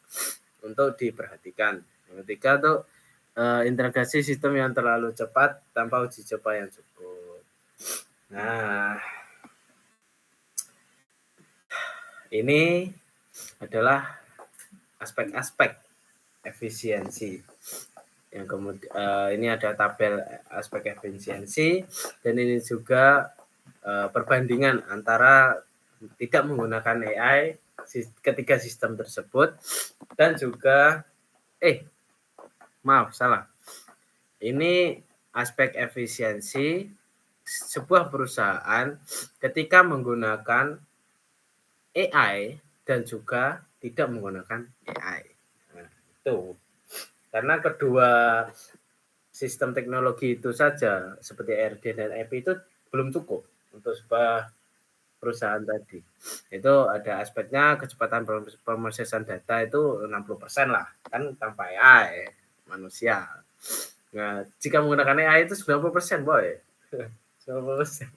untuk diperhatikan. Yang ketiga tuh integrasi sistem yang terlalu cepat tanpa uji coba yang cukup. Nah, ini adalah aspek-aspek efisiensi. Yang kemudian ini ada tabel aspek efisiensi dan ini juga perbandingan antara tidak menggunakan AI ketiga sistem tersebut dan juga ini aspek efisiensi sebuah perusahaan ketika menggunakan AI dan juga tidak menggunakan AI. Nah, itu karena kedua sistem teknologi itu saja seperti ERP dan ERP itu belum cukup untuk sebuah perusahaan tadi. Itu ada aspeknya kecepatan pemrosesan data itu 60% lah, kan tanpa AI manusia. Nah, jika menggunakan AI itu 90%, boy. 90%.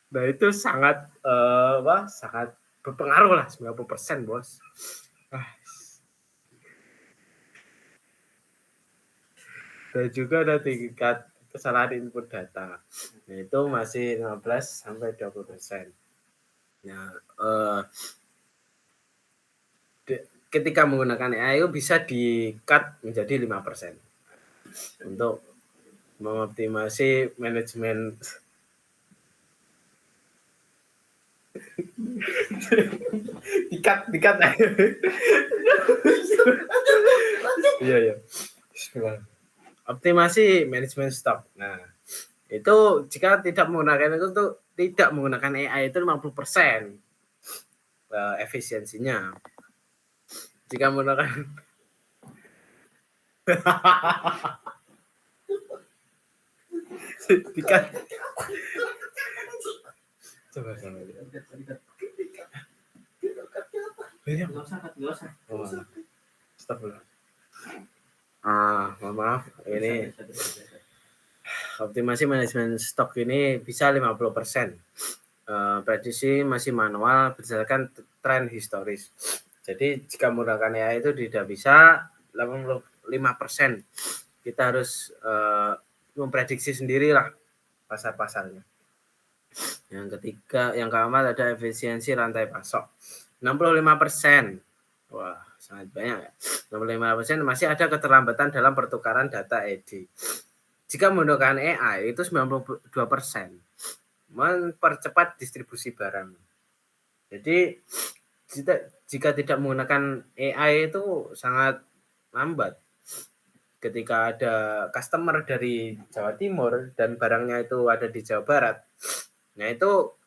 Nah, itu sangat sangat berpengaruh lah 90%, Bos. Dan juga ada tingkat kesalahan input data. Nah, itu masih 15-20%. Nah, ketika menggunakan AI bisa di-cut menjadi 5% untuk mengoptimasi manajemen dikat iya optimasi manajemen stok. Nah, itu jika tidak menggunakan itu tuh tidak menggunakan AI itu 50% efisiensinya. Jika menggunakan dikat coba sama dia. Nggak usah. Stop dulu. Maaf, ini optimasi manajemen stok ini bisa 50%. Prediksi masih manual berdasarkan tren historis. Jadi jika menggunakan AI itu tidak bisa 85%. Kita harus memprediksi sendirilah pasar-pasarnya. Yang ketiga, yang keempat ada efisiensi rantai pasok. 65%. Wah, sangat banyak ya. 65% masih ada keterlambatan dalam pertukaran data ED. Jika menggunakan AI itu 92%. Mempercepat distribusi barang. Jadi jika tidak menggunakan AI itu sangat lambat. Ketika ada customer dari Jawa Timur dan barangnya itu ada di Jawa Barat, nah itu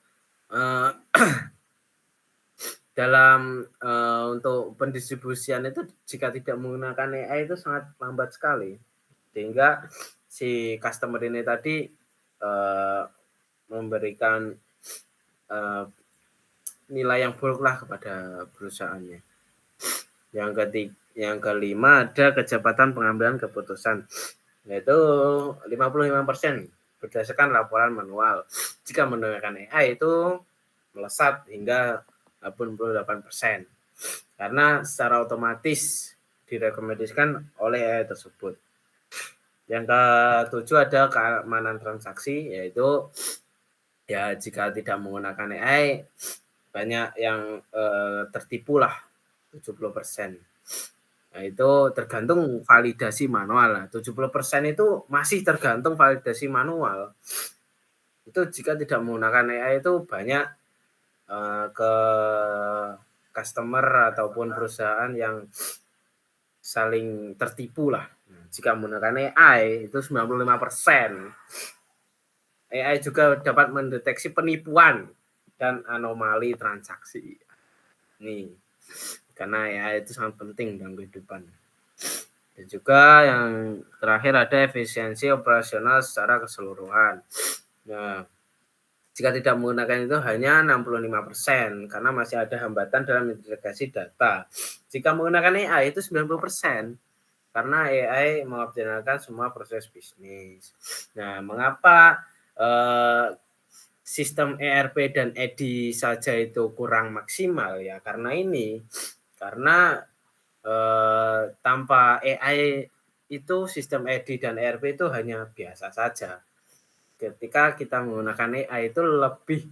dalam untuk pendistribusian itu jika tidak menggunakan AI itu sangat lambat sekali, sehingga si customer ini tadi memberikan nilai yang buruk lah kepada perusahaannya. Yang kelima ada kecepatan pengambilan keputusan, yaitu 55% berdasarkan laporan manual. Jika menggunakan AI itu melesat hingga 88%, karena secara otomatis direkomendasikan oleh AI tersebut. Yang ketujuh ada keamanan transaksi, yaitu ya jika tidak menggunakan AI banyak yang tertipu lah 70%. Nah, itu tergantung validasi manual. 70% itu masih tergantung validasi manual. Itu jika tidak menggunakan AI itu banyak ke customer ataupun perusahaan yang saling tertipu lah. Nah, jika menggunakan AI itu 95%. AI juga dapat mendeteksi penipuan dan anomali transaksi. Nih, karena AI itu sangat penting dalam kehidupan. Dan juga yang terakhir ada efisiensi operasional secara keseluruhan. Nah, jika tidak menggunakan itu hanya 65%, karena masih ada hambatan dalam integrasi data. Jika menggunakan AI itu 90%, karena AI mengoptimalkan semua proses bisnis. Nah, mengapa sistem ERP dan EDI saja itu kurang maksimal ya? Karena tanpa AI itu sistem EDI dan ERP itu hanya biasa saja. Ketika kita menggunakan AI itu lebih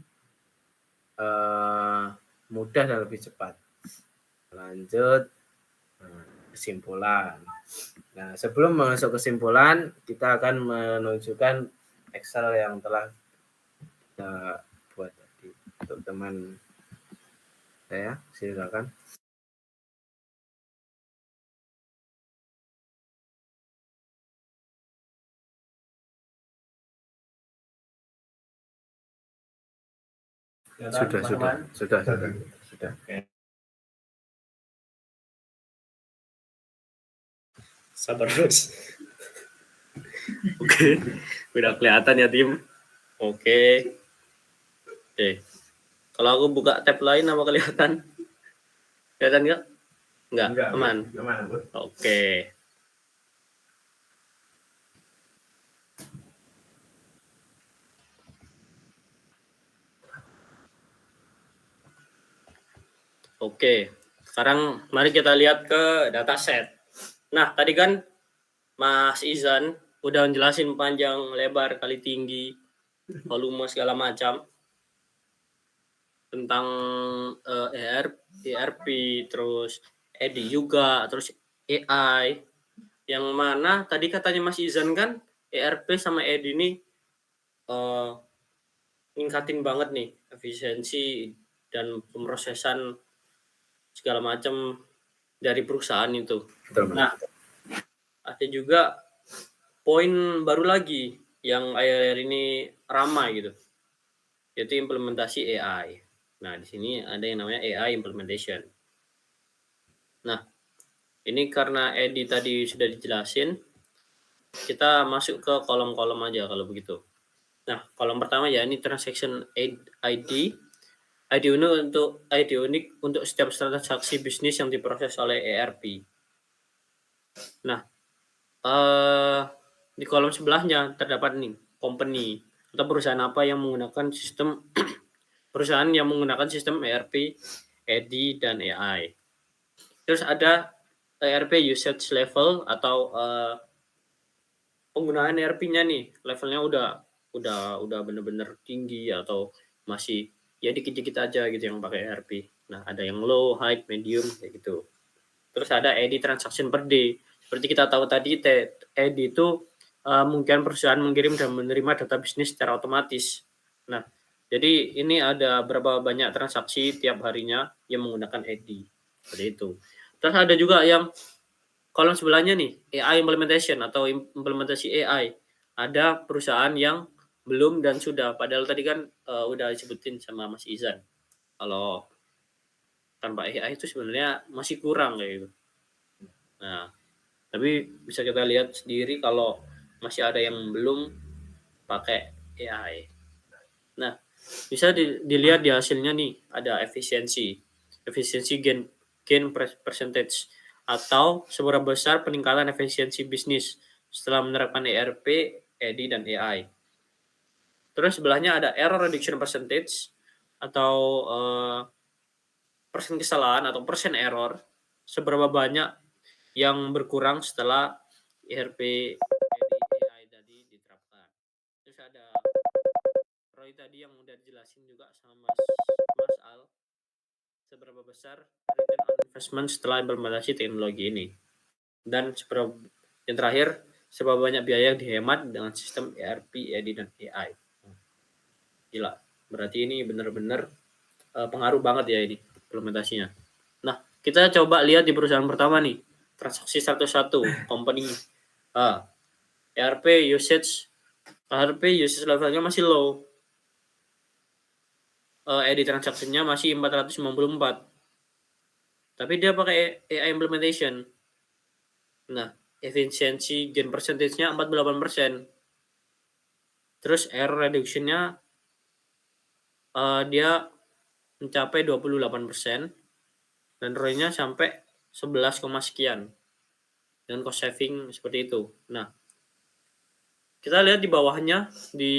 mudah dan lebih cepat. Lanjut kesimpulan. Nah, sebelum masuk kesimpulan, kita akan menunjukkan Excel yang telah kita buat tadi untuk teman saya. Silakan. Sudah. Sabar terus. Oke, udah kelihatan ya tim. Oke. Kalau aku buka tab lain apa kelihatan? Kelihatan nggak? Nggak, aman. Oke. Oke, sekarang mari kita lihat ke dataset. Nah, tadi kan Mas Izan udah jelasin panjang, lebar, kali tinggi, volume segala macam tentang ERP, terus EDI juga, terus AI. Yang mana tadi katanya Mas Izan kan ERP sama ED ini ningkatin banget nih efisiensi dan pemrosesan segala macam dari perusahaan itu. Betul, Mas. Nah, ada juga poin baru lagi yang akhir-akhir ini ramai gitu, yaitu implementasi AI. Nah, di sini ada yang namanya AI implementation. Nah, ini karena Edi tadi sudah dijelasin, kita masuk ke kolom-kolom aja kalau begitu. Nah, kolom pertama ya ini transaction ID. ID unik untuk setiap transaksi bisnis yang diproses oleh ERP. Nah, di kolom sebelahnya terdapat nih company atau perusahaan apa yang menggunakan sistem perusahaan yang menggunakan sistem ERP, ED dan AI. Terus ada ERP usage level atau penggunaan ERP-nya nih levelnya udah bener-bener tinggi atau masih ya dikit-dikit aja gitu yang pakai ERP. Nah, ada yang low, high, medium kayak gitu. Terus ada ED transaction per day. Seperti kita tahu tadi ED itu mungkin perusahaan mengirim dan menerima data bisnis secara otomatis. Nah, jadi ini ada berapa banyak transaksi tiap harinya yang menggunakan ED. Seperti itu. Terus ada juga yang kolom sebelahnya nih, AI implementation atau implementasi AI. Ada perusahaan yang belum dan sudah. Padahal tadi kan udah disebutin sama Mas Izan. Kalau tanpa AI itu sebenarnya masih kurang kayak gitu. Nah, tapi bisa kita lihat sendiri kalau masih ada yang belum pakai AI. Nah, bisa dilihat di hasilnya nih, ada efisiensi gain percentage atau seberapa besar peningkatan efisiensi bisnis setelah menerapkan ERP, ED dan AI. Terus sebelahnya ada error reduction percentage atau persen kesalahan atau persen error, seberapa banyak yang berkurang setelah ERP, ED, AI tadi diterapkan. Terus ada Roy tadi yang udah dijelasin juga sama Mas Al, seberapa besar return on investment setelah implementasi teknologi ini. Dan yang terakhir, seberapa banyak biaya yang dihemat dengan sistem ERP, ED, dan AI. Gila, berarti ini benar-benar pengaruh banget ya ini implementasinya. Nah, kita coba lihat di perusahaan pertama nih, transaksi 101, company ERP usage levelnya masih low. ED transaksinya masih 494. Tapi dia pakai AI implementation. Nah, efisiensi gain percentage-nya 48%. Terus error reduction-nya dia mencapai 28% dan ROI-nya sampai 11, sekian dengan cost saving seperti itu. Nah, kita lihat di bawahnya di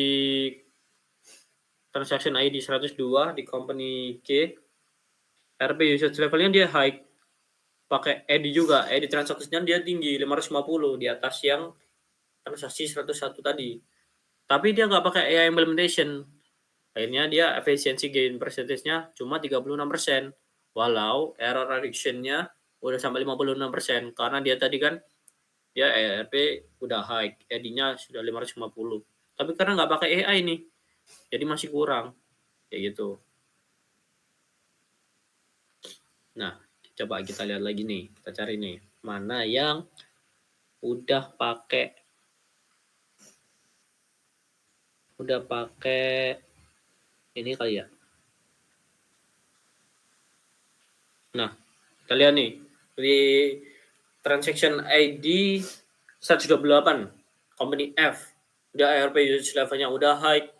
transaction ID 102 di company K, RP usage levelnya dia high, pakai ED juga, ED transaksinya dia tinggi 550 di atas yang transaksi 101 tadi. Tapi dia nggak pakai AI implementation. Akhirnya dia efisiensi gain percentage-nya cuma 36%. Walau error reduction-nya udah sampai 56% karena dia tadi kan dia ERP udah high, ED-nya sudah 550. Tapi karena nggak pakai AI nih, jadi masih kurang kayak gitu. Nah, coba kita lihat lagi nih, kita cari nih mana yang udah pakai ini kali ya. Nah, kita lihat nih di transaction ID 128 company F, udah ERP usage levelnya udah high,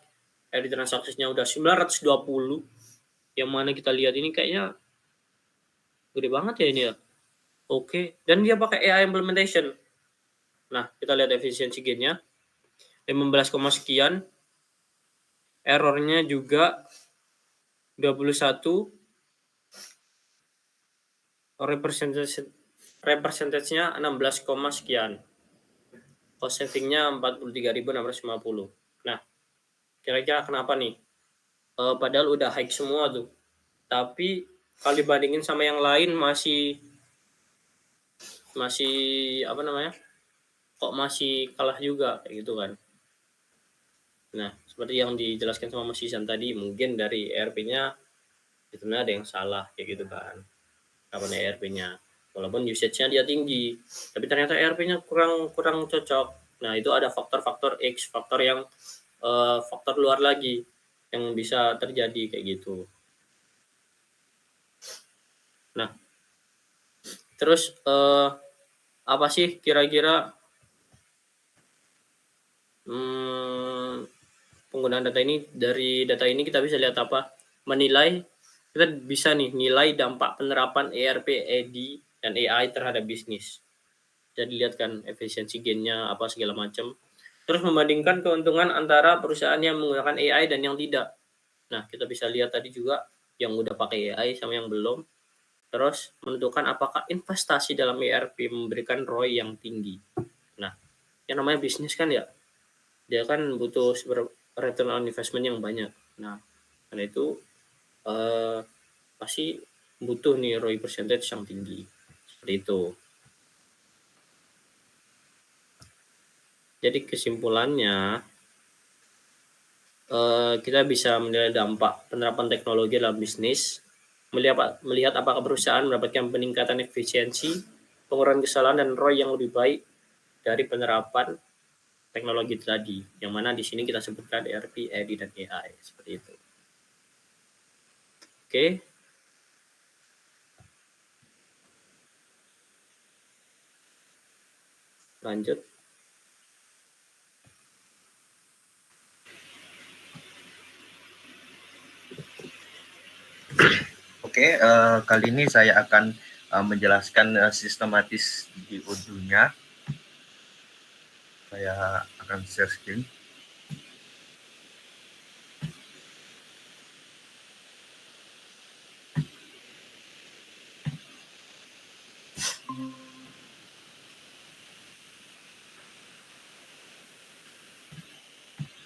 ED transaksinya udah 920. Yang mana kita lihat ini kayaknya gede banget ya ini ya. Oke, dan dia pakai AI implementation. Nah, kita lihat efisiensi gain-nya 15, sekian. Errornya juga 21. Representasinya 16, sekian. Cost saving-nya 43.650. Nah, kira-kira kenapa nih? Padahal udah high semua tuh. Tapi kalau dibandingin sama yang lain masih apa namanya? kok masih kalah juga kayak gitu kan. Nah, seperti yang dijelaskan sama Mas Isan tadi, mungkin dari ERP-nya sebenarnya ada yang salah kayak gitu kan. Kapan ERP-nya. Walaupun usage-nya dia tinggi, tapi ternyata ERP-nya kurang cocok. Nah, itu ada faktor-faktor X, faktor yang faktor luar lagi yang bisa terjadi kayak gitu. Nah, terus apa sih kira-kira penggunaan data ini? Dari data ini kita bisa lihat apa? Kita bisa nih nilai dampak penerapan ERP, ED, dan AI terhadap bisnis. Jadi lihat kan efisiensi gainnya apa segala macam. Terus membandingkan keuntungan antara perusahaan yang menggunakan AI dan yang tidak. Nah, kita bisa lihat tadi juga yang udah pakai AI sama yang belum. Terus menentukan apakah investasi dalam ERP memberikan ROI yang tinggi. Nah, yang namanya bisnis kan ya, dia kan butuh return on investment yang banyak. Nah, karena itu pasti butuh nih ROI percentage yang tinggi. Seperti itu. Jadi kesimpulannya, kita bisa menilai dampak penerapan teknologi dalam bisnis, melihat apakah perusahaan mendapatkan peningkatan efisiensi, pengurangan kesalahan, dan ROI yang lebih baik dari penerapan teknologi tadi, yang mana di sini kita sebutkan ERP, ED, dan AI, seperti itu. Oke. Lanjut. Oke, kali ini saya akan menjelaskan sistematis di Odoo-nya. Saya akan share screen.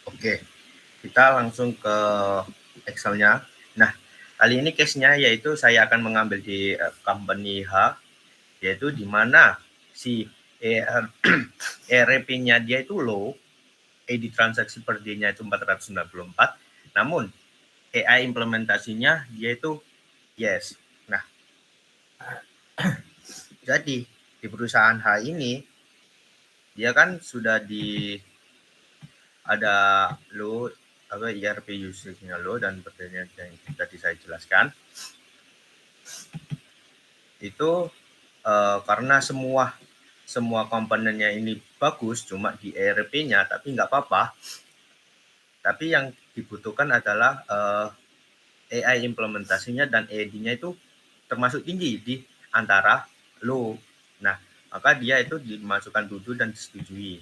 Oke, kita langsung ke Excel-nya. Nah, kali ini case-nya yaitu saya akan mengambil di company H, yaitu di mana si ERP-nya dia itu low, ED transaksi per day-nya itu 494, namun AI implementasinya dia itu yes. Nah, jadi di perusahaan H ini dia kan sudah ada low apa ERP usage-nya low dan perbedaannya yang tadi saya jelaskan itu karena semua komponennya ini bagus cuma di ERP-nya, tapi nggak apa-apa. Tapi yang dibutuhkan adalah AI implementasinya dan ED-nya itu termasuk tinggi di antara low. Nah, maka dia itu dimasukkan dulu dan disetujui.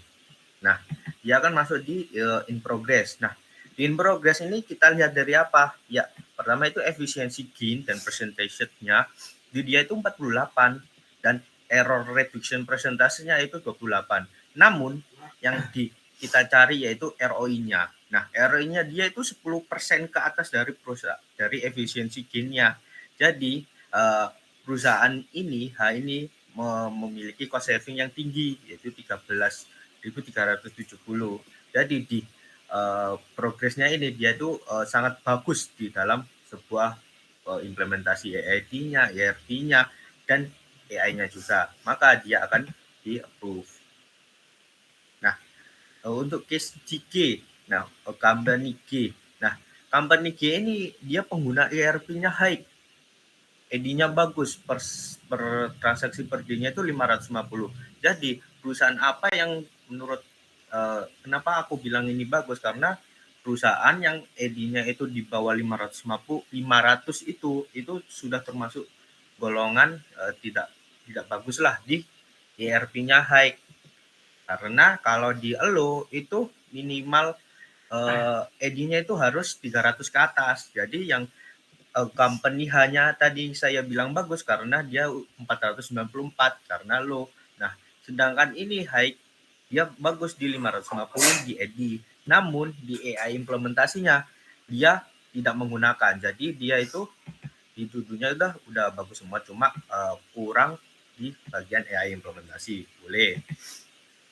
Nah, dia akan masuk di in progress. Nah, di in progress ini kita lihat dari apa? Ya, pertama itu efisiensi gain dan percentage-nya di dia itu 48 dan error reduction persentasenya itu 28. Namun yang kita cari yaitu ROI-nya. Nah, ROI-nya dia itu 10% ke atas dari dari efisiensi gain-nya. Jadi, perusahaan ini memiliki cost saving yang tinggi yaitu 13.370. Jadi di progresnya ini dia itu sangat bagus di dalam sebuah implementasi EID-nya, ERP-nya, dan AI-nya juga. Maka dia akan di-approve. Nah, untuk case G, nah company G. Nah, company G ini dia pengguna ERP-nya high. ED-nya bagus, per transaksi per day-nya itu 550. Jadi perusahaan apa yang menurut kenapa aku bilang ini bagus, karena perusahaan yang ED-nya itu di bawah 500 itu sudah termasuk golongan tidak bagus lah di ERP-nya high. Karena kalau di low itu minimal ED-nya itu harus 300 ke atas. Jadi yang company hanya tadi saya bilang bagus karena dia 494 karena low. Nah, sedangkan ini high dia bagus di 550 di ED. Namun di AI implementasinya dia tidak menggunakan. Jadi dia itu dituduhnya udah bagus semua, cuma kurang di bagian AI implementasi. Boleh.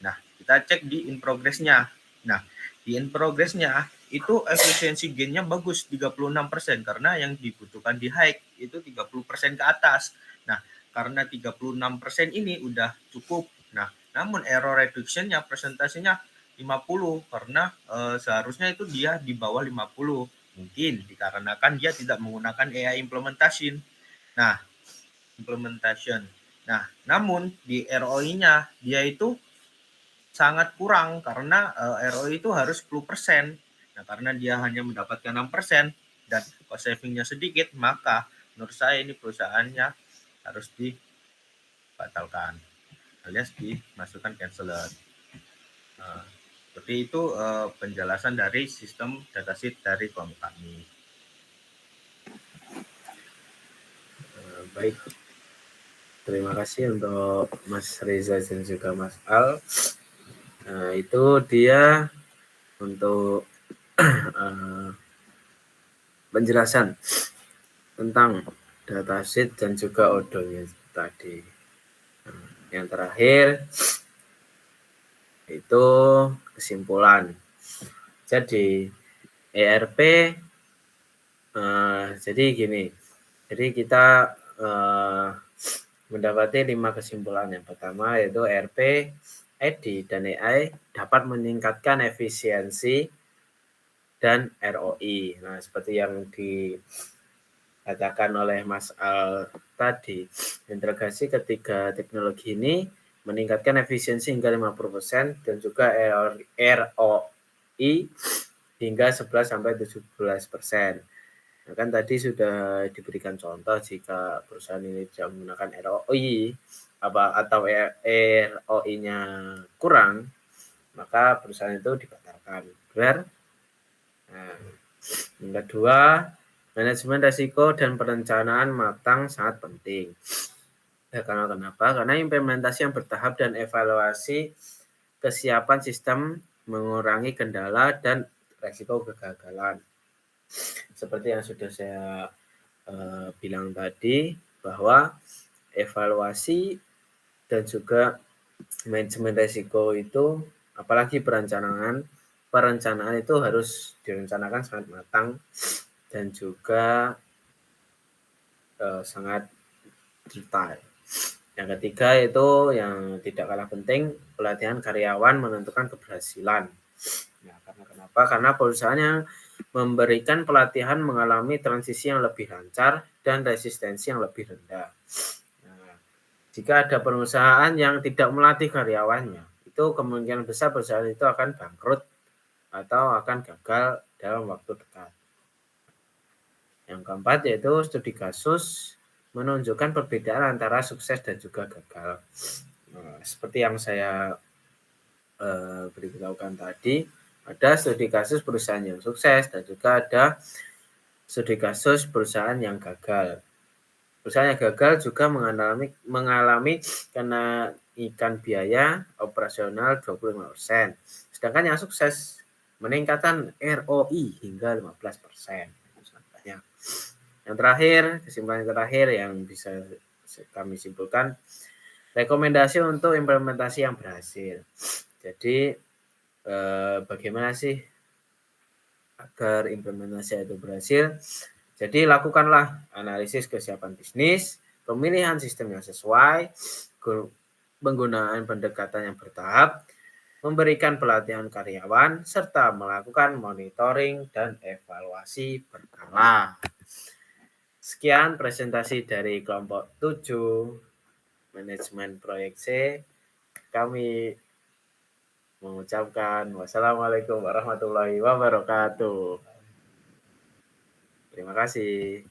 Nah, kita cek di in progress-nya. Nah, di in progress-nya itu efisiensi gain-nya bagus 36% karena yang dibutuhkan di hike itu 30% ke atas. Nah, karena 36% ini udah cukup. Nah, namun error reduction-nya presentasinya 50 karena seharusnya itu dia di bawah 50. Mungkin dikarenakan dia tidak menggunakan AI implementation. Nah, namun di ROI-nya dia itu sangat kurang karena ROI itu harus 10%. Nah, karena dia hanya mendapatkan 6% dan cost saving-nya sedikit, maka menurut saya ini perusahaannya harus dibatalkan alias dimasukkan canceler. Seperti itu penjelasan dari sistem datasheet dari kami. Baik, terima kasih untuk Mas Reza dan juga Mas Al. Nah, itu dia untuk penjelasan tentang datasheet dan juga odolnya tadi. Yang terakhir itu kesimpulan. Jadi ERP jadi gini. Jadi kita mendapati 5 kesimpulan. Yang pertama yaitu ERP, ED, dan AI dapat meningkatkan efisiensi dan ROI. Nah, seperti yang dikatakan oleh Mas Al tadi, integrasi ketiga teknologi ini meningkatkan efisiensi hingga 50% dan juga ROI hingga 11-17%. Nah, kan tadi sudah diberikan contoh jika perusahaan ini tidak menggunakan ROI atau ROI-nya kurang, maka perusahaan itu dibatalkan. Benar? Nah, yang kedua, manajemen risiko dan perencanaan matang sangat penting. Ya, karena kenapa? Karena implementasi yang bertahap dan evaluasi kesiapan sistem mengurangi kendala dan risiko kegagalan. Seperti yang sudah saya bilang tadi, bahwa evaluasi dan juga manajemen risiko itu, apalagi perencanaan itu harus direncanakan sangat matang dan juga sangat detail. Yang ketiga itu yang tidak kalah penting, pelatihan karyawan menentukan keberhasilan. Nah, karena kenapa? Karena perusahaan yang memberikan pelatihan mengalami transisi yang lebih lancar dan resistensi yang lebih rendah. Nah, jika ada perusahaan yang tidak melatih karyawannya, itu kemungkinan besar perusahaan itu akan bangkrut atau akan gagal dalam waktu dekat. Yang keempat yaitu studi kasus menunjukkan perbedaan antara sukses dan juga gagal. Nah, seperti yang saya beritahukan tadi, ada studi kasus perusahaan yang sukses dan juga ada studi kasus perusahaan yang gagal. Perusahaan yang gagal juga mengalami kenaikan biaya operasional 25%. Sedangkan yang sukses meningkatkan ROI hingga 15%. Yang terakhir, kesimpulan terakhir yang bisa kami simpulkan, rekomendasi untuk implementasi yang berhasil. Jadi bagaimana sih agar implementasi itu berhasil? Jadi lakukanlah analisis kesiapan bisnis, pemilihan sistem yang sesuai, penggunaan pendekatan yang bertahap, memberikan pelatihan karyawan, serta melakukan monitoring dan evaluasi berkala. Sekian presentasi dari kelompok 7 manajemen proyek C. Kami mengucapkan wassalamualaikum warahmatullahi wabarakatuh. Terima kasih.